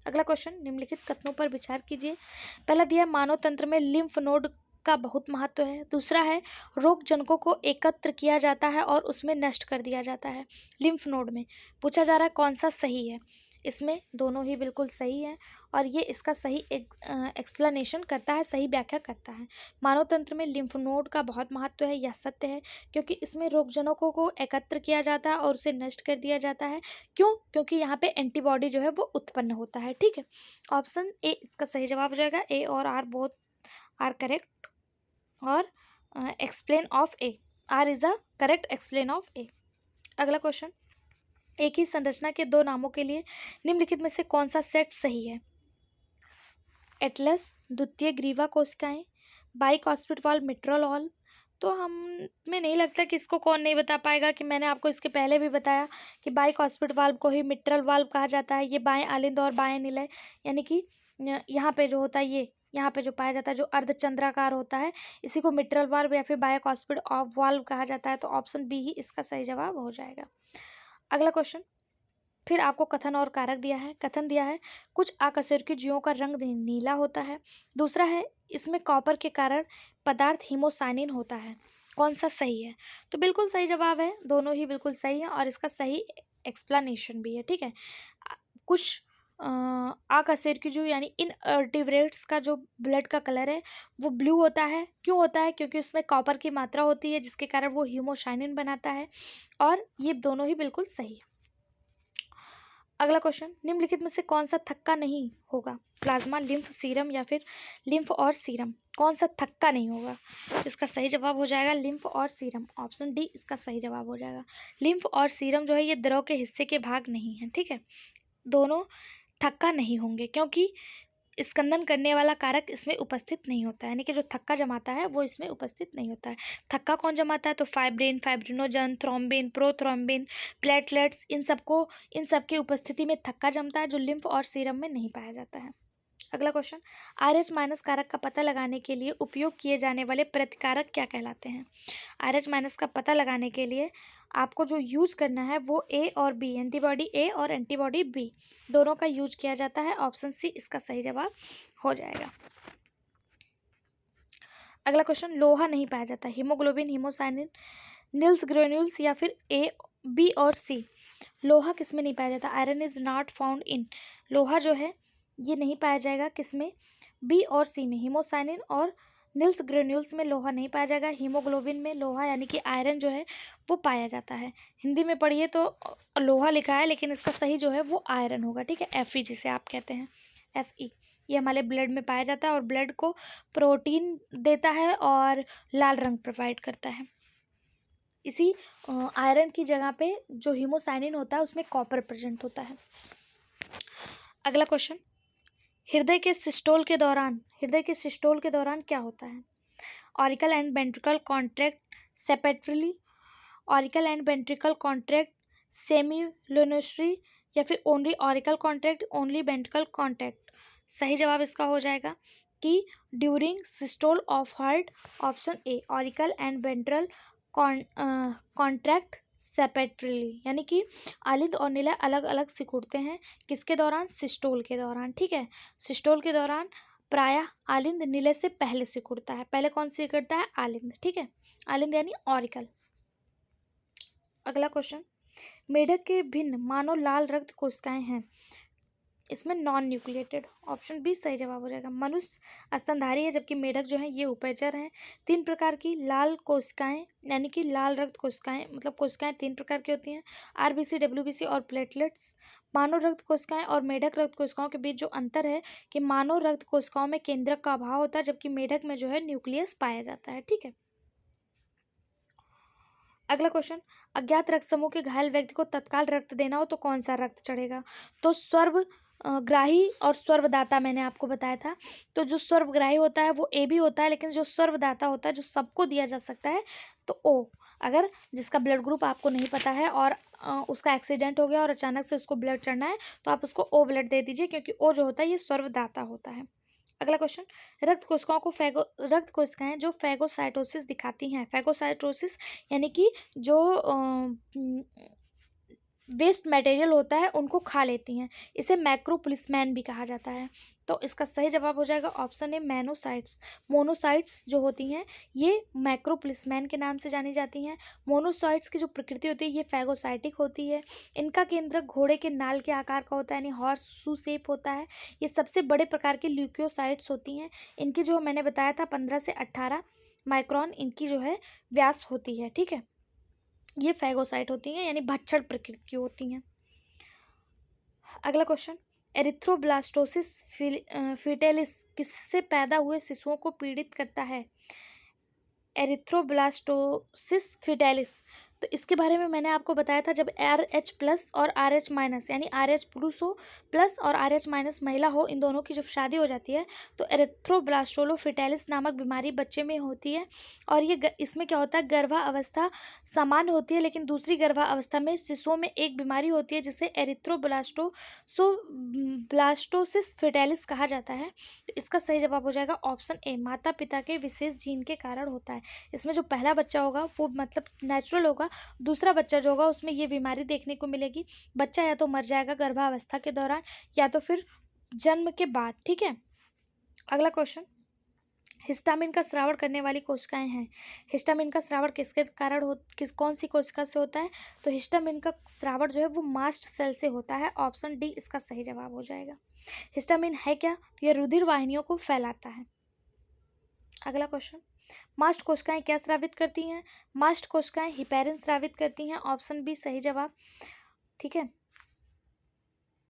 अगला क्वेश्चन, निम्नलिखित कथनों पर विचार कीजिए। पहला दिया, मानव तंत्र में लिम्फ नोड का बहुत महत्व है। दूसरा है, रोग जनकों को एकत्र किया जाता है और उसमें नष्ट कर दिया जाता है लिम्फ नोड में। पूछा जा रहा है कौन सा सही है? इसमें दोनों ही बिल्कुल सही है, और ये इसका सही एक्सप्लेनेशन करता है, सही व्याख्या करता है। मानव तंत्र में लिम्फ नोड का बहुत महत्व है, यह सत्य है, क्योंकि इसमें रोगजनकों को एकत्र किया जाता है और उसे नष्ट कर दिया जाता है। क्यों? क्योंकि यहाँ पे एंटीबॉडी जो है वो उत्पन्न होता है। ठीक है, ऑप्शन ए इसका सही जवाब हो जाएगा। ए और आर बोथ आर करेक्ट, और explain of A, R is a correct explain of A. अगला क्वेश्चन, एक ही संरचना के दो नामों के लिए निम्नलिखित में से कौन सा सेट सही है? एटलस, द्वितीय ग्रीवा कोशिकाएं, बाइकॉस्पिड वाल्व, मिट्रल वाल्व। तो हमें नहीं लगता कि इसको कौन नहीं बता पाएगा, कि मैंने आपको इसके पहले भी बताया कि बाइकॉस्पिड वाल्व को ही मिट्रल वाल्व कहा जाता है। ये बाएं आलिंद और बाएं निलय, यानी कि यहाँ पे जो होता है, ये यहाँ पे जो पाया जाता है जो अर्धचंद्राकार होता है, इसी को मिट्रल वाल्व या फिर बाइकॉस्पिड ऑफ वाल्व कहा जाता है। तो ऑप्शन बी ही इसका सही जवाब हो जाएगा। अगला क्वेश्चन, फिर आपको कथन और कारक दिया है। कथन दिया है, कुछ अकशेरुकी जीवों का रंग नीला होता है। दूसरा है, इसमें कॉपर के कारण पदार्थ हीमोसाइनिन होता है। कौन सा सही है? तो बिल्कुल सही जवाब है, दोनों ही बिल्कुल सही है, और इसका सही एक्सप्लेनेशन भी है। ठीक है, कुछ अकशेरुकी जीव यानी इनवर्टिब्रेट्स का जो ब्लड का कलर है वो ब्लू होता है। क्यों होता है? क्योंकि उसमें कॉपर की मात्रा होती है, जिसके कारण वो हीमोसाइनिन बनाता है, और ये दोनों ही बिल्कुल सही है। अगला क्वेश्चन, निम्नलिखित में से कौन सा थक्का नहीं होगा? प्लाज्मा, लिम्फ, सीरम या फिर लिम्फ और सीरम? कौन सा थक्का नहीं होगा? इसका सही जवाब हो जाएगा लिम्फ और सीरम। ऑप्शन डी इसका सही जवाब हो जाएगा। लिम्फ और सीरम जो है ये द्रव के हिस्से के भाग नहीं है। ठीक है, दोनों थक्का नहीं होंगे, क्योंकि स्कंदन करने वाला कारक इसमें उपस्थित नहीं होता है, यानी कि जो थक्का जमाता है वो इसमें उपस्थित नहीं होता है। थक्का कौन जमाता है? तो fibrin, fibrinogen, thrombin, prothrombin, platelets, इन सब की उपस्थिति में थक्का जमता है, जो लिम्फ और सीरम में नहीं पाया जाता है। अगला क्वेश्चन, RH- कारक का पता लगाने के लिए उपयोग किए जाने वाले प्रतिकारक क्या कहलाते हैं? RH- का पता लगाने के लिए आपको जो यूज करना है वो ए और बी, एंटीबॉडी ए और एंटीबॉडी बी, दोनों का यूज किया जाता है। ऑप्शन सी इसका सही जवाब हो जाएगा। अगला क्वेश्चन, लोहा नहीं पाया जाता। हीमोग्लोबिन, हीमोसाइनिन, नील्स ग्रेन्यूल्स या फिर ए, बी और सी? लोहा किस में नहीं पाया जाता? Iron is not found in, लोहा जो है ये नहीं पाया जाएगा किसमें? बी और सी में। हीमोसाइनिन और नील्स ग्रेन्यूल्स में लोहा नहीं पाया जाएगा। हीमोग्लोबिन में लोहा यानी कि आयरन जो है वो पाया जाता है। हिंदी में पढ़िए तो लोहा लिखा है, लेकिन इसका सही जो है वो आयरन होगा। ठीक है, Fe जिसे आप कहते हैं, Fe, ये हमारे ब्लड में पाया जाता है और ब्लड को प्रोटीन देता है और लाल रंग प्रोवाइड करता है। इसी आयरन की जगह पे जो हीमोसाइनिन होता है उसमें कॉपर प्रेजेंट होता है। अगला क्वेश्चन, हृदय के सिस्टोल के दौरान क्या होता है? Auricle and ventricle contract separately, auricle and ventricle contract semilunary, या फिर only auricle contract only ventricle contract. सही जवाब इसका हो जाएगा कि during systole of heart, option A auricle and ventral contract separately, यानी कि आलिंद और निलय अलग अलग सिकुड़ते हैं किसके दौरान? सिस्टोल के दौरान। ठीक है, सिस्टोल के दौरान प्रायः आलिंद निलय से पहले सिकुड़ता है। पहले कौन सिकुड़ता है? आलिंद। ठीक है, आलिंद यानी ऑरिकल। अगला क्वेश्चन, मेढक के भिन्न मानव लाल रक्त कोशिकाएं हैं, इसमें नॉन न्यूक्लिएटेड, ऑप्शन बी सही जवाब हो जाएगा। मनुष्य स्तनधारी है जबकि मेढक जो है ये उभयचर हैं। 3 प्रकार की लाल कोशिकाएं यानी कि लाल रक्त कोशिकाएं, मतलब कोशिकाएं 3 प्रकार की होती हैं, आरबीसी, डब्ल्यूबीसी और प्लेटलेट्स। मानव रक्त कोशिकाएं और मेढक रक्त कोशिकाओं के बीच जो अंतर है कि मानव रक्त कोशिकाओं में केंद्रक का अभाव होता है जबकि मेढक में जो है न्यूक्लियस पाया जाता है। ठीक है, अगला क्वेश्चन, अज्ञात रक्त समूह के घायल व्यक्ति को तत्काल रक्त देना हो तो कौन सा रक्त चढ़ेगा? तो ग्राही और स्वर्वदाता मैंने आपको बताया था। तो जो स्वर्वग्राही होता है वो ए बी होता है, लेकिन जो स्वर्वदाता होता है जो सबको दिया जा सकता है तो ओ। अगर जिसका ब्लड ग्रुप आपको नहीं पता है और उसका एक्सीडेंट हो गया और अचानक से उसको ब्लड चढ़ना है तो आप उसको ओ ब्लड दे दीजिए, क्योंकि ओ जो होता है ये स्वर्वदाता होता है। अगला क्वेश्चन, रक्त कोशिकाएं जो फैगोसाइटोसिस दिखाती हैं, फैगोसाइटोसिस यानी कि जो वेस्ट मटेरियल होता है उनको खा लेती हैं, इसे मैक्रोपुलिसमैन भी कहा जाता है। तो इसका सही जवाब हो जाएगा ऑप्शन ए मोनोसाइट्स। मोनोसाइट्स जो होती हैं ये मैक्रोपुलिसमैन के नाम से जानी जाती हैं। मोनोसाइट्स की जो प्रकृति होती है ये फैगोसाइटिक होती है। इनका केंद्रक घोड़े के नाल के आकार का होता है, यानी हॉर्स शू शेप होता है। ये सबसे बड़े प्रकार की ल्यूकोसाइट्स होती हैं। इनकी जो मैंने बताया था 15 से 18 माइक्रोन इनकी जो है व्यास होती है। ठीक है, ये फैगोसाइट होती हैं यानी भक्षण प्रकृति की होती हैं। अगला क्वेश्चन, एरिथ्रोब्लास्टोसिस फिटेलिस किससे पैदा हुए शिशुओं को पीड़ित करता है? एरिथ्रोब्लास्टोसिस फिटेलिस, तो इसके बारे में मैंने आपको बताया था जब RH प्लस और RH माइनस यानी RH पुरुष हो प्लस और RH माइनस महिला हो, इन दोनों की जब शादी हो जाती है तो एरिथ्रोब्लास्टोलो फिटेलिस नामक बीमारी बच्चे में होती है। और ये इसमें क्या होता है, गर्भावस्था सामान्य होती है, लेकिन दूसरी गर्भावस्था में शिशुओं में एक बीमारी होती है जिसे ब्लास्टोसिस फिटेलिस कहा जाता है। तो इसका सही जवाब हो जाएगा ऑप्शन ए, माता पिता के विशेष जीन के कारण होता है। इसमें जो पहला बच्चा होगा वो मतलब नेचुरल होगा, दूसरा बच्चा जो होगा उसमें ये बीमारी देखने को मिलेगी। बच्चा या तो मर जाएगा गर्भावस्था के दौरान या तो फिर जन्म के बाद। ठीक है, अगला क्वेश्चन, हिस्टामिन का स्रावण करने वाली कोशिकाएं हैं। हिस्टामिन का स्रावण किसके कारण कौन सी कोशिका से होता है? तो हिस्टामिन का स्रावण जो है वो मास्ट सेल से होता है, ऑप्शन डी इसका सही जवाब हो जाएगा। हिस्टामिन है क्या? तो यह रुधिर वाहिनियों को फैलाता है। अगला क्वेश्चन, मास्ट कोशिकाएं क्या स्रावित करती हैं? मास्ट कोशिकाएं हिपैरिन स्रावित करती हैं, ऑप्शन बी सही जवाब। ठीक है,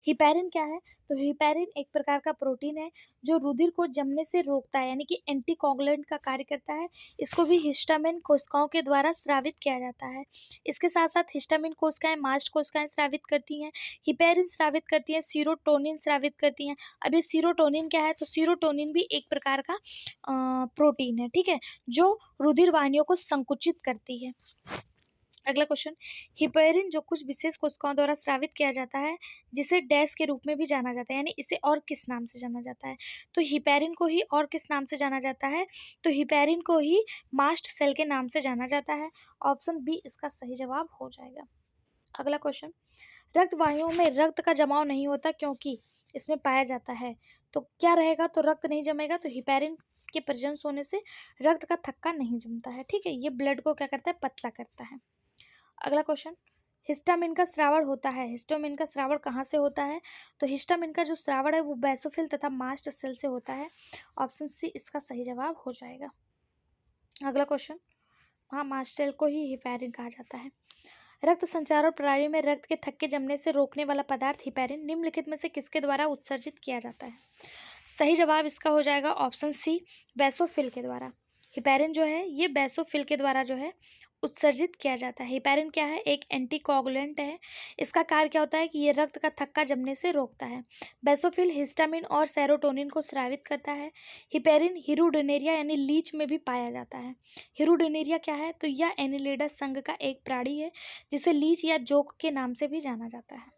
हिपैरिन क्या है? तो हिपैरिन एक प्रकार का प्रोटीन है जो रुधिर को जमने से रोकता है, यानी कि एंटीकोगुलेंट का कार्य करता है। इसको भी हिस्टामिन कोशिकाओं के द्वारा स्रावित किया जाता है। इसके साथ साथ हिस्टामिन कोशिकाएं मास्ट कोशिकाएं स्रावित करती हैं, हिपैरिन स्रावित करती हैं, सीरोटोनिन स्रावित करती हैं। अब ये सीरोटोनिन क्या है? तो सीरोटोनिन भी एक प्रकार का प्रोटीन है, ठीक है, जो रुधिर वाहिनियों को संकुचित करती है। अगला क्वेश्चन, हिपैरिन जो कुछ विशेष कोशिकाओं द्वारा स्रावित किया जाता है जिसे डैश के रूप में भी जाना जाता है, यानी इसे और किस नाम से जाना जाता है? तो हिपैरिन को ही और किस नाम से जाना जाता है? तो हिपैरिन को ही मास्ट सेल के नाम से जाना जाता है, ऑप्शन बी इसका सही जवाब हो जाएगा। अगला क्वेश्चन, रक्त वाहिनियों में रक्त का जमाव नहीं होता क्योंकि इसमें पाया जाता है, तो क्या रहेगा? तो रक्त नहीं जमेगा, तो हिपैरिन के प्रेजेंस होने से रक्त का थक्का नहीं जमता है। ठीक है, ये ब्लड को क्या करता है? पतला करता है। अगला क्वेश्चन, हिस्टामिन का स्रावण होता है, हिस्टामिन का स्रावण कहाँ से होता है? तो हिस्टामिन का जो स्रावण है वो बेसोफिल तथा मास्ट सेल से होता है, ऑप्शन सी इसका सही जवाब हो जाएगा। अगला क्वेश्चन, हाँ, मास्ट सेल को ही हिपैरिन कहा जाता है। रक्त संचारण प्रणाली में रक्त के थक्के जमने से रोकने वाला पदार्थ हिपैरिन निम्नलिखित में से किसके द्वारा उत्सर्जित किया जाता है? सही जवाब इसका हो जाएगा ऑप्शन सी, बेसोफिल के द्वारा। हिपैरिन जो है ये बेसोफिल के द्वारा जो है उत्सर्जित किया जाता है। हिपैरिन क्या है? एक एंटीकोगुलेंट है। इसका कार्य क्या होता है कि ये रक्त का थक्का जमने से रोकता है। बेसोफिल हिस्टामिन और सेरोटोनिन को स्रावित करता है। हिपैरिन हिरुडिनेरिया यानी लीच में भी पाया जाता है। हिरुडिनेरिया क्या है? तो यह एनिलिडस संघ का एक प्राणी है जिसे लीच या जोक के नाम से भी जाना जाता है।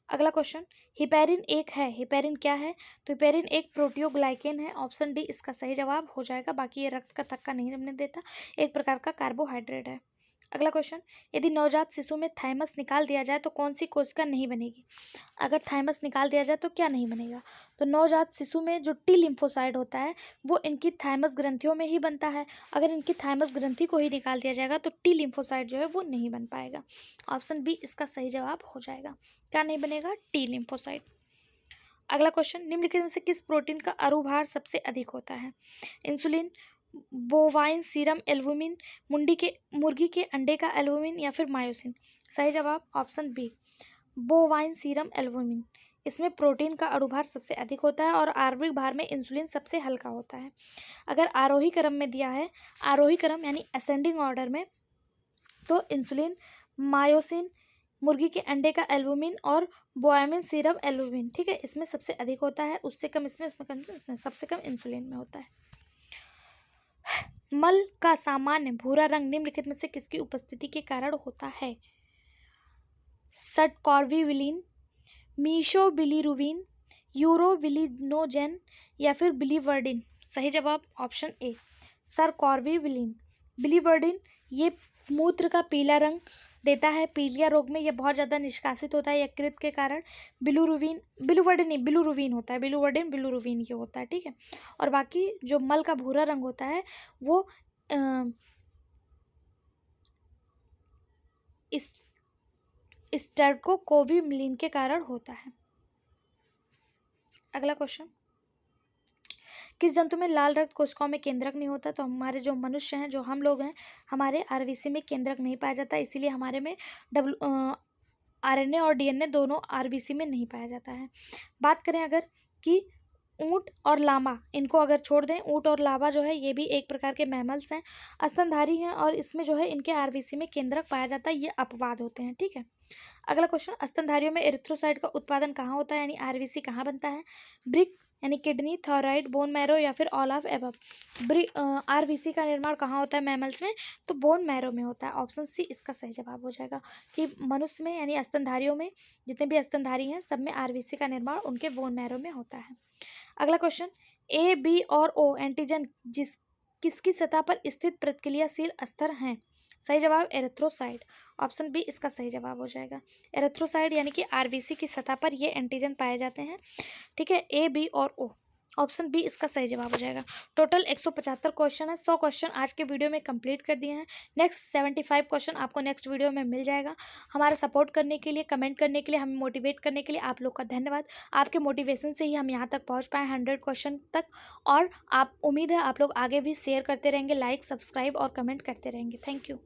अगला क्वेश्चन, हिपैरिन एक है, हिपैरिन क्या है? तो हिपैरिन एक प्रोटियोग्लाइकेन है। ऑप्शन डी इसका सही जवाब हो जाएगा। बाकी ये रक्त का थक्का नहीं जमने देता, एक प्रकार का कार्बोहाइड्रेट है। अगला क्वेश्चन, यदि नवजात शिशु में थाइमस निकाल दिया जाए तो कौन सी कोशिका नहीं बनेगी? अगर थाइमस निकाल दिया जाए तो क्या नहीं बनेगा? तो नवजात शिशु में जो टी लिम्फोसाइड होता है वो इनकी थाइमस ग्रंथियों में ही बनता है। अगर इनकी थाइमस ग्रंथि को ही निकाल दिया जाएगा तो टी लिम्फोसाइड जो है वो नहीं बन पाएगा। ऑप्शन बी इसका सही जवाब हो जाएगा। क्या नहीं बनेगा? T lymphocyte. अगला क्वेश्चन, निम्नलिखित में से किस प्रोटीन का अणुभार सबसे अधिक होता है? इंसुलिन, बोवाइन सीरम एल्बुमिन, मुर्गी के अंडे का एल्बुमिन या फिर मायोसिन? सही जवाब option B, bovine serum albumin. इसमें प्रोटीन का अणुभार सबसे अधिक होता है और आणविक भार में इंसुलिन सबसे हल्का होता है। अगर आरोही क्रम में दिया है, आरोही क्रम यानी असेंडिंग ऑर्डर में, तो इंसुलिन, मायोसिन, मुर्गी के अंडे का एल्बुमिन और बोयामिन सीरम एल्बुमिन, ठीक है, इसमें सबसे अधिक होता है। उससे कम इसमें, उसमें कम इसमें, सबसे कम इंसुलिन में होता है। मल का सामान्य भूरा रंग निम्नलिखित में से किसकी उपस्थिति के कारण होता है? सटकॉर्विलिन, मीशोबिलिरुबिन, यूरोबिलिनोजेन या फिर बिलीवर्डिन? सही जवाब ऑप्शन ए, सरकॉर्विलिन। बिलीवर्डिन ये मूत्र का पीला रंग देता है। पीलिया रोग में यह बहुत ज़्यादा निष्कासित होता है यकृत के कारण। बिलूवर्डिन नहीं, बिलूरुबिन होता है। बिलूवर्डिन बिलूरुबिन ये होता है, ठीक है। और बाकी जो मल का भूरा रंग होता है वो इस स्टेरकोकोविलिन के कारण होता है। अगला क्वेश्चन, किस जंतु में लाल रक्त कोशिकाओं में केंद्रक नहीं होता? तो हमारे जो मनुष्य हैं, जो हम लोग हैं, हमारे आरबीसी में केंद्रक नहीं पाया जाता, इसीलिए हमारे में आरएनए और डीएनए दोनों आरबीसी में नहीं पाया जाता है। बात करें अगर कि ऊंट और लामा, इनको अगर छोड़ दें, ऊंट और लामा जो है ये भी एक प्रकार के मैमल्स हैं, स्तनधारी हैं, और इसमें जो है इनके आरबीसी में केंद्रक पाया जाता है, ये अपवाद होते हैं, ठीक है। अगला क्वेश्चन, स्तनधारियों में एरिथ्रोसाइट का उत्पादन कहाँ होता है, यानी आरबीसी कहाँ बनता है? ब्रिक यानी किडनी, थायराइड, बोन मैरो या फिर ऑल ऑफ एबव? आरबीसी का निर्माण कहाँ होता है मैमल्स में? तो बोन मैरो में होता है। ऑप्शन सी इसका सही जवाब हो जाएगा कि मनुष्य में यानी स्तनधारियों में, जितने भी स्तनधारी हैं सब में आरबीसी का निर्माण उनके बोन मैरो में होता है। अगला क्वेश्चन, ए, बी और ओ एंटीजन किसकी सतह पर स्थित प्रतिक्रियाशील स्तर हैं? सही जवाब एरिथ्रोसाइट। ऑप्शन बी इसका सही जवाब हो जाएगा। एरिथ्रोसाइट यानी कि आरबीसी की सतह पर ये एंटीजन पाए जाते हैं, ठीक है, ए, बी और ओ। ऑप्शन बी इसका सही जवाब हो जाएगा। टोटल 175 क्वेश्चन है, 100 क्वेश्चन आज के वीडियो में कंप्लीट कर दिए हैं। नेक्स्ट 75 क्वेश्चन आपको नेक्स्ट वीडियो में मिल जाएगा। हमारा सपोर्ट करने के लिए, कमेंट करने के लिए, हमें मोटिवेट करने के लिए आप लोग का धन्यवाद। आपके मोटिवेशन से ही हम यहाँ तक पहुँच पाए 100 क्वेश्चन तक, और आप उम्मीद है आप लोग आगे भी शेयर करते रहेंगे, लाइक, सब्सक्राइब और कमेंट करते रहेंगे। Thank you.